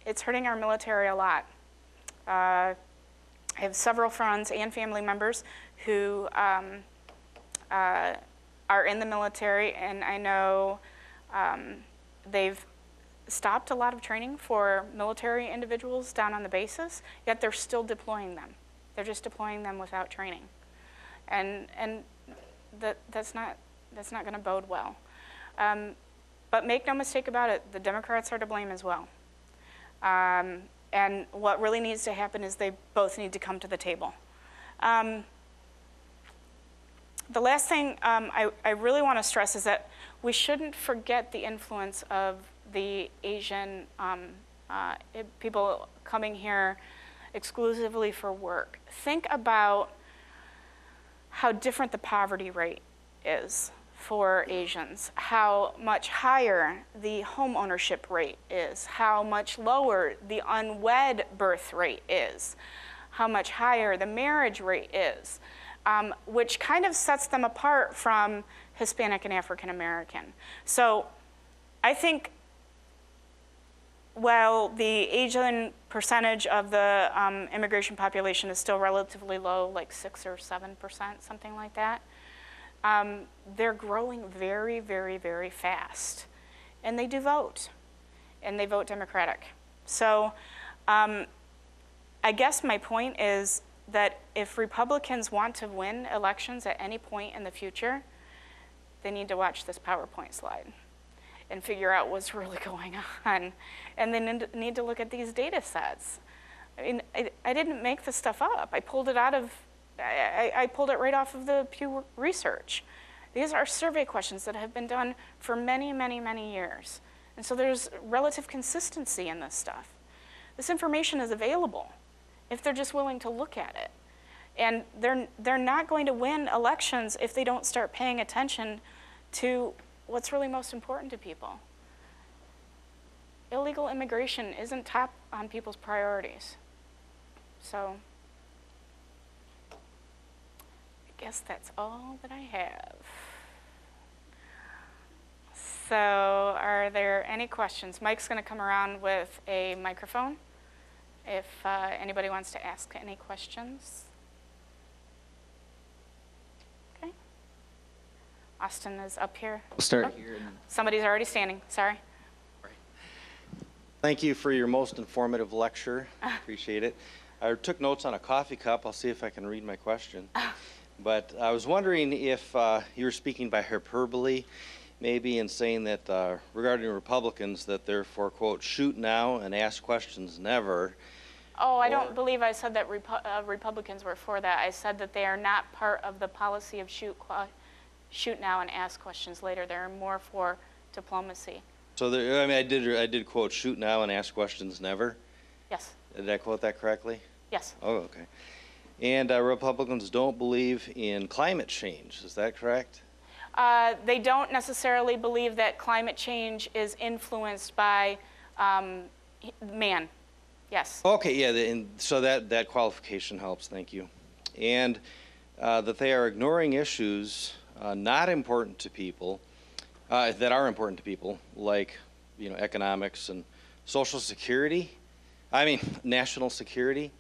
It's hurting our military a lot. I have several friends and family members who are in the military, and I know they've stopped a lot of training for military individuals down on the bases, yet they're still deploying them. They're just deploying them without training. And that's not going to bode well. But make no mistake about it, the Democrats are to blame as well. And what really needs to happen is they both need to come to the table. The last thing I really want to stress is that we shouldn't forget the influence of the Asian people coming here exclusively for work. Think about how different the poverty rate is for Asians, how much higher the home ownership rate is, how much lower the unwed birth rate is, how much higher the marriage rate is, which kind of sets them apart from Hispanic and African American. So I think while the Asian percentage of the immigration population is still relatively low, like 6 or 7%, something like that, they're growing very, very, very fast. And they do vote, and they vote Democratic. So I guess my point is that if Republicans want to win elections at any point in the future, they need to watch this PowerPoint slide and figure out what's really going on. And they need to look at these data sets. I mean, I didn't make this stuff up. I pulled it out of, I pulled it right off of the Pew Research. These are survey questions that have been done for many, many, many years. And so there's relative consistency in this stuff. This information is available if they're just willing to look at it. And they're not going to win elections if they don't start paying attention to what's really most important to people. Illegal immigration isn't top on people's priorities. So I guess that's all that I have. So are there any questions? Mike's going to come around with a microphone if anybody wants to ask any questions. Okay. Austin is up here. We'll start here. Somebody's already standing, sorry. Thank you for your most informative lecture. Appreciate it. I took notes on a coffee cup. I'll see if I can read my question. But I was wondering if you were speaking by hyperbole, maybe in saying that regarding Republicans, that they're for, quote, shoot now and ask questions never. Oh, I don't believe I said that Republicans were for that. I said that they are not part of the policy of shoot now and ask questions later. They're more for diplomacy. So there, I mean, I did quote shoot now and ask questions never. Yes. Did I quote that correctly? Yes. Oh, okay. And Republicans don't believe in climate change. Is that correct? They don't necessarily believe that climate change is influenced by man. Yes. Okay, yeah, and so that qualification helps, thank you. And that they are ignoring issues not important to people, that are important to people, like, you know, economics and social security. I mean, national security.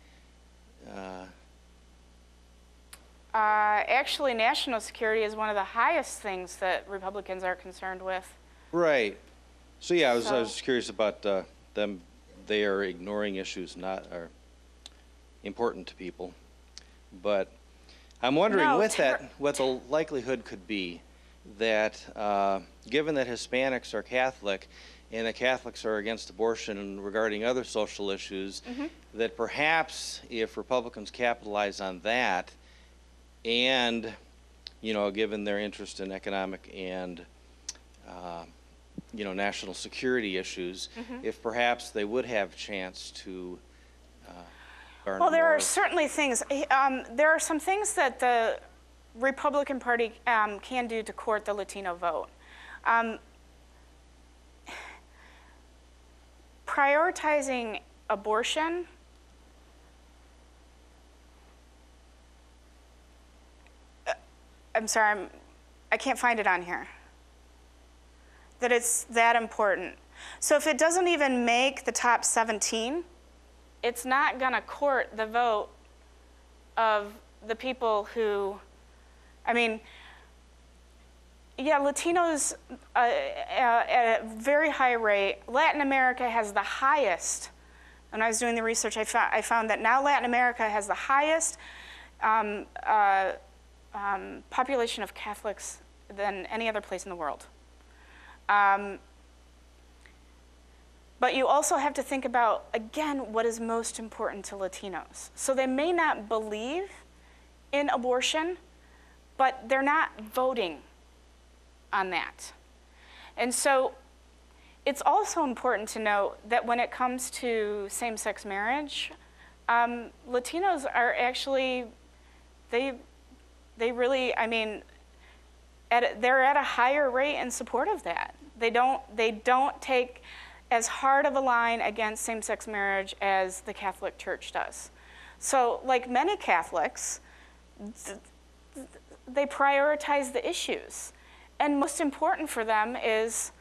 Actually, national security is one of the highest things that Republicans are concerned with. Right. So yeah, I was curious about them. They are ignoring issues not are important to people, but I'm wondering what the likelihood could be that given that Hispanics are Catholic and the Catholics are against abortion and regarding other social issues, that perhaps if Republicans capitalize on that, and you know, given their interest in economic and you know, national security issues, if perhaps they would have a chance to garner well, there more. are certainly things. There are some things that the Republican Party can do to court the Latino vote. Prioritizing abortion I'm sorry, I can't find it on here. That it's that important. So if it doesn't even make the top 17, it's not going to court the vote of the people who, I mean, yeah, Latinos at a very high rate. Latin America has the highest. When I was doing the research, I found that now Latin America has the highest population of Catholics than any other place in the world. But you also have to think about, again, what is most important to Latinos. So they may not believe in abortion, but they're not voting on that. And so it's also important to note that when it comes to same-sex marriage, Latinos are actually, they really, I mean, they're at a higher rate in support of that. They don't take as hard of a line against same-sex marriage as the Catholic Church does. So like many Catholics, they prioritize the issues. And most important for them is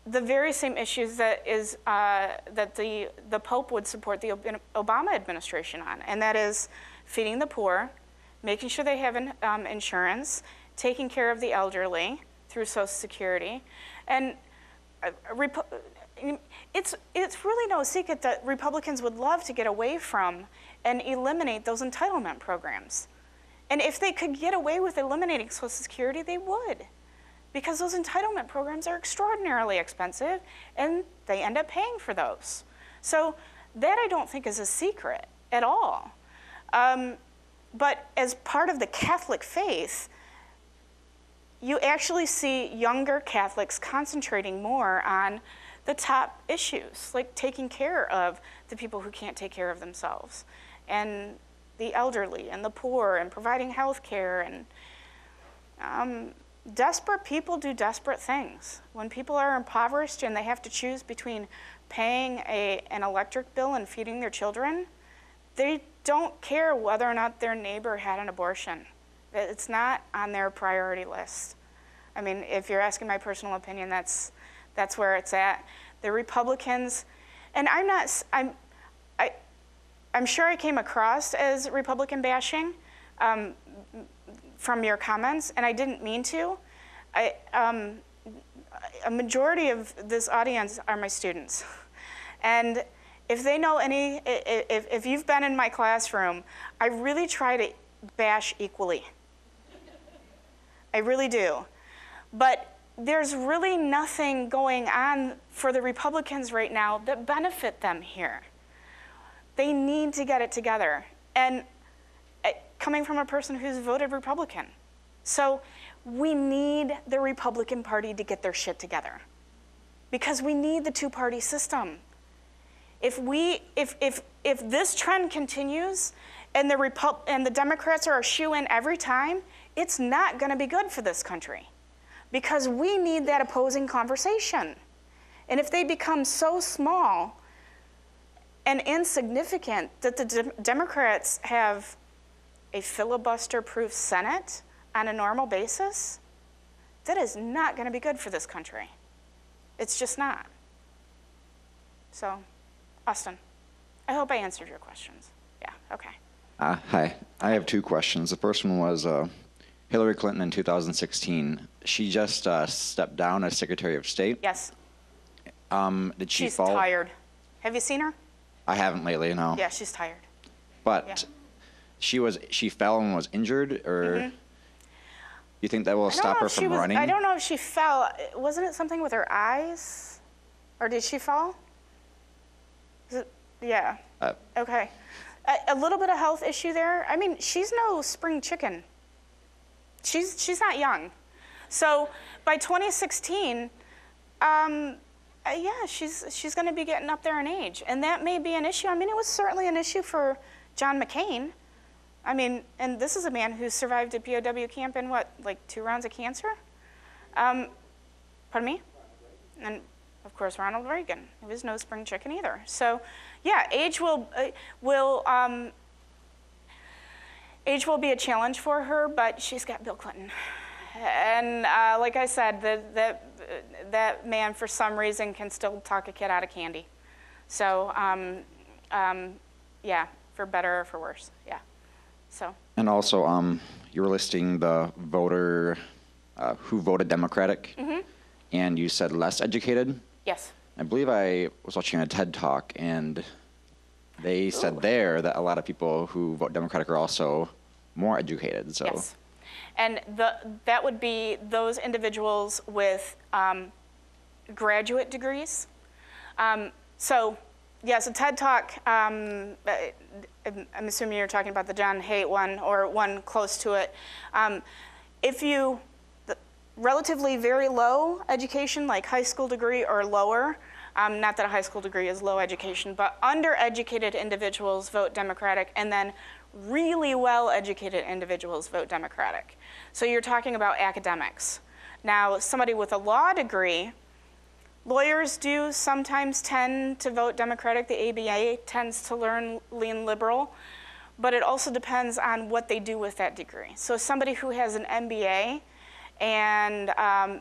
the very same issues that the Pope would support the Obama administration on, and that is feeding the poor, making sure they have insurance, taking care of the elderly through Social Security. And it's really no secret that Republicans would love to get away from and eliminate those entitlement programs. And if they could get away with eliminating Social Security, they would, because those entitlement programs are extraordinarily expensive, and they end up paying for those. So that I don't think is a secret at all. But as part of the Catholic faith, you actually see younger Catholics concentrating more on the top issues, like taking care of the people who can't take care of themselves, and the elderly and the poor, and providing health care. And desperate people do desperate things. When people are impoverished and they have to choose between paying an electric bill and feeding their children, they don't care whether or not their neighbor had an abortion. It's not on their priority list. I mean, if you're asking my personal opinion, that's where it's at. The Republicans, and I'm sure I came across as Republican bashing from your comments, and I didn't mean to. A majority of this audience are my students. And if they know if you've been in my classroom, I really try to bash equally. I really do. But there's really nothing going on for the Republicans right now that benefit them here. They need to get it together. And coming from a person who's voted Republican. So we need the Republican Party to get their shit together, because we need the two-party system. If this trend continues and the Democrats are a shoo-in every time, it's not going to be good for this country, because we need that opposing conversation. And if they become so small and insignificant that the Democrats have a filibuster-proof Senate on a normal basis, that is not going to be good for this country. It's just not. So, Austin, I hope I answered your questions. Yeah, okay. Hi, I have two questions. The first one was Hillary Clinton in 2016. She just stepped down as Secretary of State. Yes. Did she She's fall? tired. Have you seen her? I haven't lately, no. Yeah, she's tired. But Yeah. she fell and was injured, or you think that will stop her from running? I don't know if she fell. Wasn't it something with her eyes? Or did she fall? Yeah. Okay. A little bit of health issue there. I mean, she's no spring chicken. She's not young. So by 2016, yeah, she's going to be getting up there in age, and that may be an issue. I mean, it was certainly an issue for John McCain. I mean, and this is a man who survived a POW camp in what, like 2 rounds of cancer? Pardon me? And of course, Ronald Reagan. He was no spring chicken either. So, yeah, age will be a challenge for her, but she's got Bill Clinton. And like I said, that man, for some reason, can still talk a kid out of candy. So, yeah, for better or for worse, yeah. So. And also, you were listing the voter who voted Democratic, and you said less educated. Yes. I believe I was watching a TED Talk, and they said there that a lot of people who vote Democratic are also more educated. So. Yes. And that would be those individuals with graduate degrees. So, yes, a TED Talk, I'm assuming you're talking about the John Haidt one or one close to it. If you, relatively very low education, like high school degree or lower, not that a high school degree is low education, but undereducated individuals vote Democratic, and then really well-educated individuals vote Democratic. So you're talking about academics. Now, somebody with a law degree, lawyers do sometimes tend to vote Democratic. The ABA tends to lean liberal, but it also depends on what they do with that degree. So somebody who has an MBA and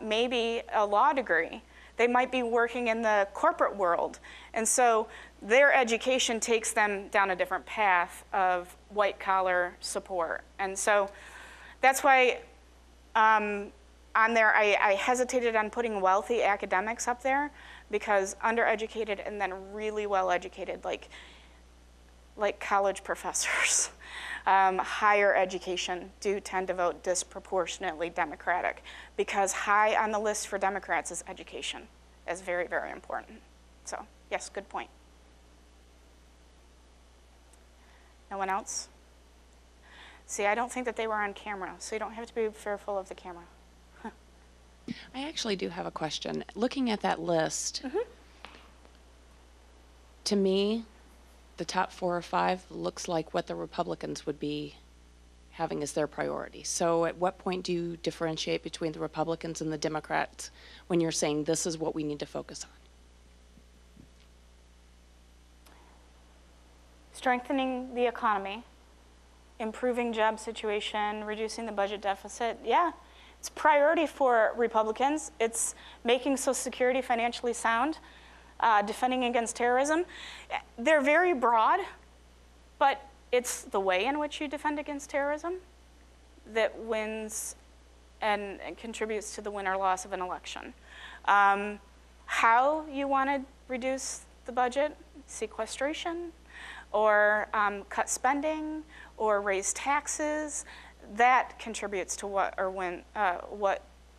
maybe a law degree, they might be working in the corporate world. And so their education takes them down a different path of white-collar support. And so that's why on there I hesitated on putting wealthy academics up there, because undereducated and then really well-educated, like college professors, higher education do tend to vote disproportionately Democratic, because high on the list for Democrats is education. Is very, very important. So, yes, good point. No one else? See, I don't think that they were on camera, so you don't have to be fearful of the camera. I actually do have a question. Looking at that list, to me, the top 4 or 5 looks like what the Republicans would be having as their priority. So at what point do you differentiate between the Republicans and the Democrats when you're saying this is what we need to focus on? Strengthening the economy, improving job situation, reducing the budget deficit. Yeah, it's priority for Republicans. It's making Social Security financially sound, defending against terrorism. They're very broad, but it's the way in which you defend against terrorism that wins and contributes to the win or loss of an election. How you want to reduce the budget, sequestration, or cut spending, or raise taxes, that contributes to what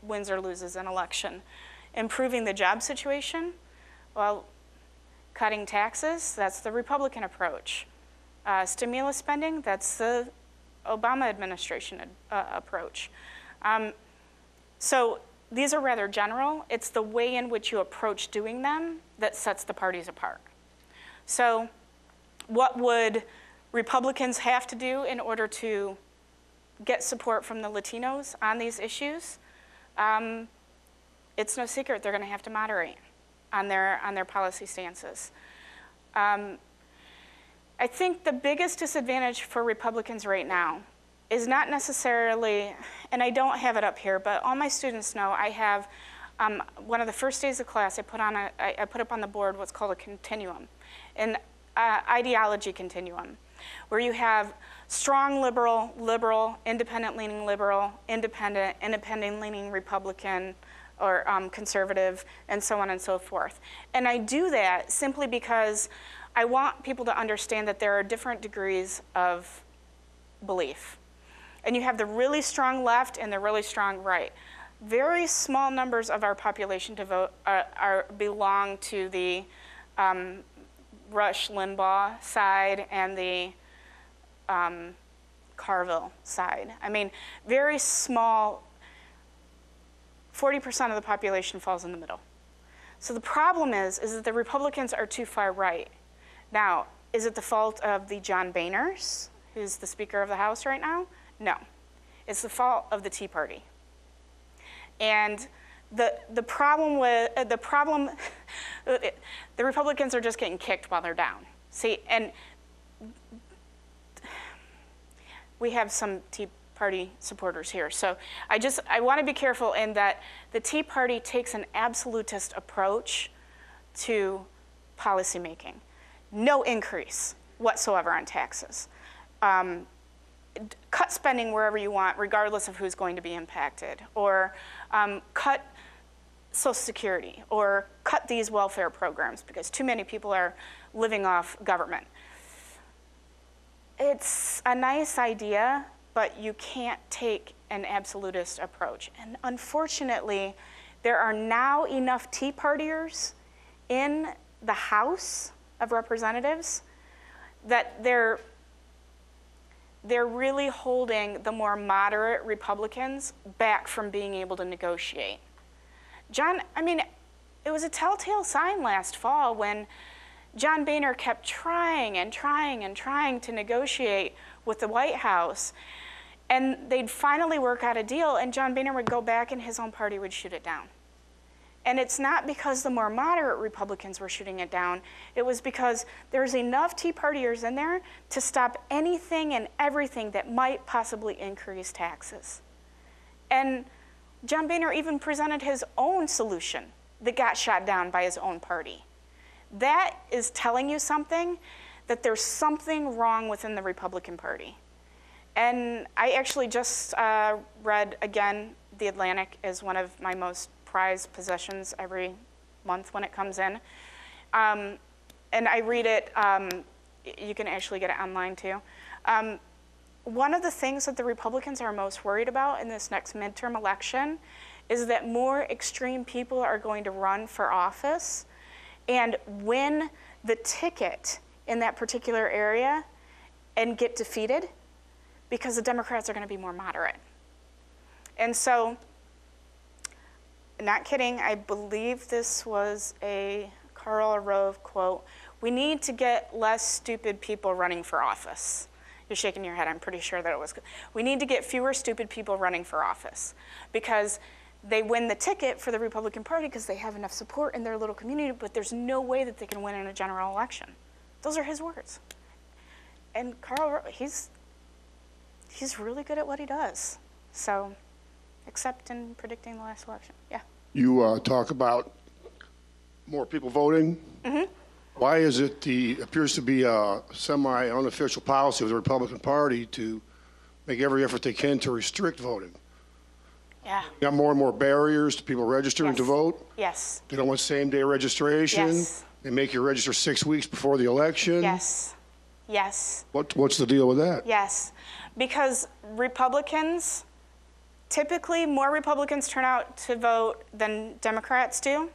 wins or loses an election. Improving the job situation, well, cutting taxes, that's the Republican approach. Stimulus spending, that's the Obama administration approach. So these are rather general. It's the way in which you approach doing them that sets the parties apart. So what would Republicans have to do in order to get support from the Latinos on these issues? It's no secret they're going to have to moderate on their policy stances. I think the biggest disadvantage for Republicans right now is not necessarily, and I don't have it up here, but all my students know I have one of the first days of class, I put up on the board what's called a continuum, an ideology continuum, where you have strong liberal, independent-leaning liberal, independent-leaning Republican, or conservative, and so on and so forth. And I do that simply because I want people to understand that there are different degrees of belief. And you have the really strong left and the really strong right. Very small numbers of our population to vote belong to the Rush Limbaugh side and the Carville side. I mean, very small, 40% of the population falls in the middle. So the problem is that the Republicans are too far right. Now, is it the fault of the John Boehners, who's the Speaker of the House right now? No. It's the fault of the Tea Party. And the problem with, the Republicans are just getting kicked while they're down. See, and we have some Tea Party supporters here. So I want to be careful in that the Tea Party takes an absolutist approach to policymaking. No increase whatsoever on taxes. Cut spending wherever you want, regardless of who's going to be impacted. Or cut Social Security, or cut these welfare programs because too many people are living off government. It's a nice idea, but you can't take an absolutist approach. And unfortunately, there are now enough Tea Partiers in the House of Representatives that they're really holding the more moderate Republicans back from being able to negotiate. It was a telltale sign last fall when John Boehner kept trying to negotiate with the White House, and they'd finally work out a deal, and John Boehner would go back and his own party would shoot it down. And it's not because the more moderate Republicans were shooting it down. It was because there's enough Tea Partiers in there to stop anything and everything that might possibly increase taxes. And John Boehner even presented his own solution that got shot down by his own party. That is telling you something, that there's something wrong within the Republican Party. And I actually just read, again, The Atlantic is one of my most prized possessions every month when it comes in. And I read it, you can actually get it online too. One of the things that the Republicans are most worried about in this next midterm election is that more extreme people are going to run for office and win the ticket in that particular area and get defeated because the Democrats are going to be more moderate. And so, not kidding, I believe this was a Karl Rove quote, "We need to get less stupid people running for office." You're shaking your head, I'm pretty sure that it was. We need to get fewer stupid people running for office because they win the ticket for the Republican Party because they have enough support in their little community, but there's no way that they can win in a general election. Those are his words. And Karl Rove, he's really good at what he does. So, except in predicting the last election. Yeah. You talk about more people voting. Mm-hmm. Why is it appears to be a semi-unofficial policy of the Republican Party to make every effort they can to restrict voting? Yeah. You got more and more barriers to people registering to vote. Yes. They don't want same-day registration. Yes. They make you register 6 weeks before the election? Yes. Yes. What's the deal with that? Yes. Because Republicans, typically more Republicans turn out to vote than Democrats do.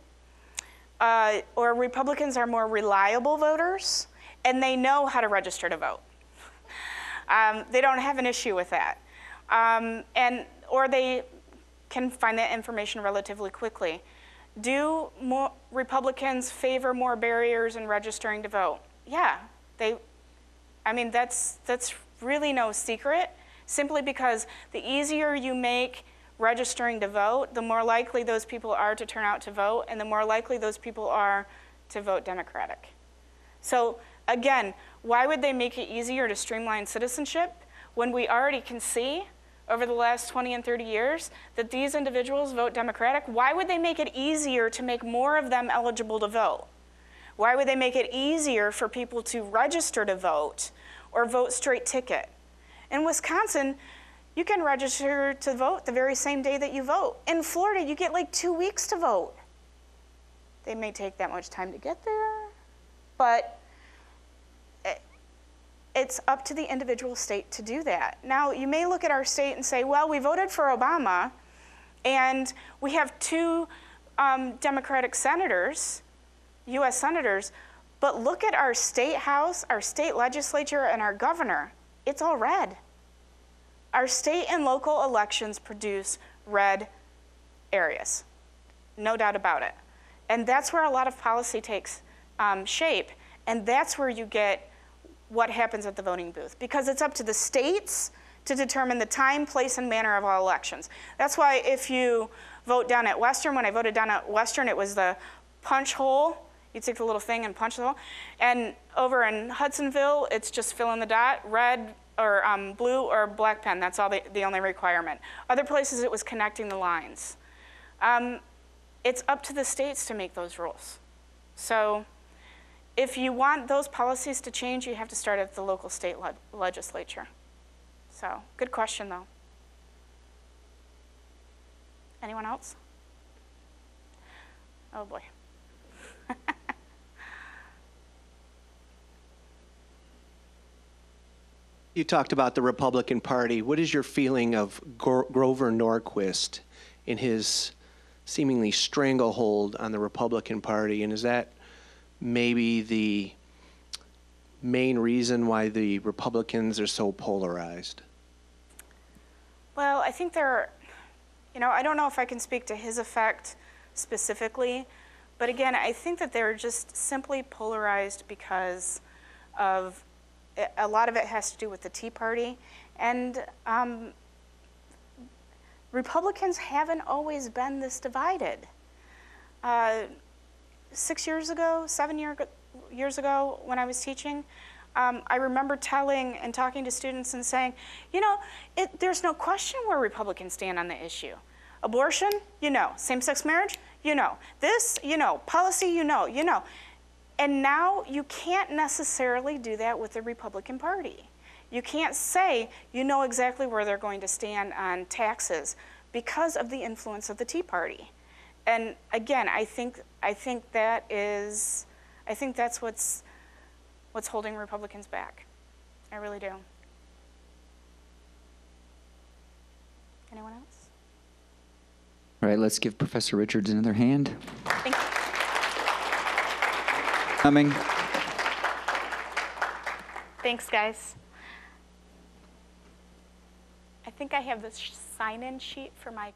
Or Republicans are more reliable voters, and they know how to register to vote. They don't have an issue with that. Or they can find that information relatively quickly. Do more Republicans favor more barriers in registering to vote? Yeah, that's really no secret, simply because the easier you make registering to vote, the more likely those people are to turn out to vote, and the more likely those people are to vote Democratic. So again, why would they make it easier to streamline citizenship when we already can see over the last 20 and 30 years that these individuals vote Democratic? Why would they make it easier to make more of them eligible to vote? Why would they make it easier for people to register to vote or vote straight ticket? In Wisconsin, you can register to vote the very same day that you vote. In Florida, you get like 2 weeks to vote. They may take that much time to get there, but it's up to the individual state to do that. Now, you may look at our state and say, well, we voted for Obama, and we have 2 Democratic senators, U.S. senators, but look at our state house, our state legislature, and our governor. It's all red. Our state and local elections produce red areas, no doubt about it. And that's where a lot of policy takes shape, and that's where you get what happens at the voting booth, because it's up to the states to determine the time, place, and manner of all elections. That's why if you vote down at Western, when I voted down at Western, it was the punch hole. You take the little thing and punch the hole. And over in Hudsonville, it's just fill in the dot, red or blue or black pen. That's all the only requirement. Other places, it was connecting the lines. It's up to the states to make those rules. So if you want those policies to change, you have to start at the local state legislature. So, good question, though. Anyone else? Oh, boy. You talked about the Republican Party. What is your feeling of Grover Norquist in his seemingly stranglehold on the Republican Party? And is that maybe the main reason why the Republicans are so polarized? Well, I think I don't know if I can speak to his effect specifically, but again, I think that they're just simply polarized because of a lot of it has to do with the Tea Party, and Republicans haven't always been this divided. 6 years ago, 7 years ago, when I was teaching, I remember telling and talking to students and saying, there's no question where Republicans stand on the issue. Abortion, same-sex marriage, this, policy, And now you can't necessarily do that with the Republican Party. You can't say you know exactly where they're going to stand on taxes because of the influence of the Tea Party. And again, I think that's what's holding Republicans back. I really do. Anyone else? All right, let's give Professor Richards another hand. Thank you. Coming. Thanks, guys. I think I have this sign-in sheet for my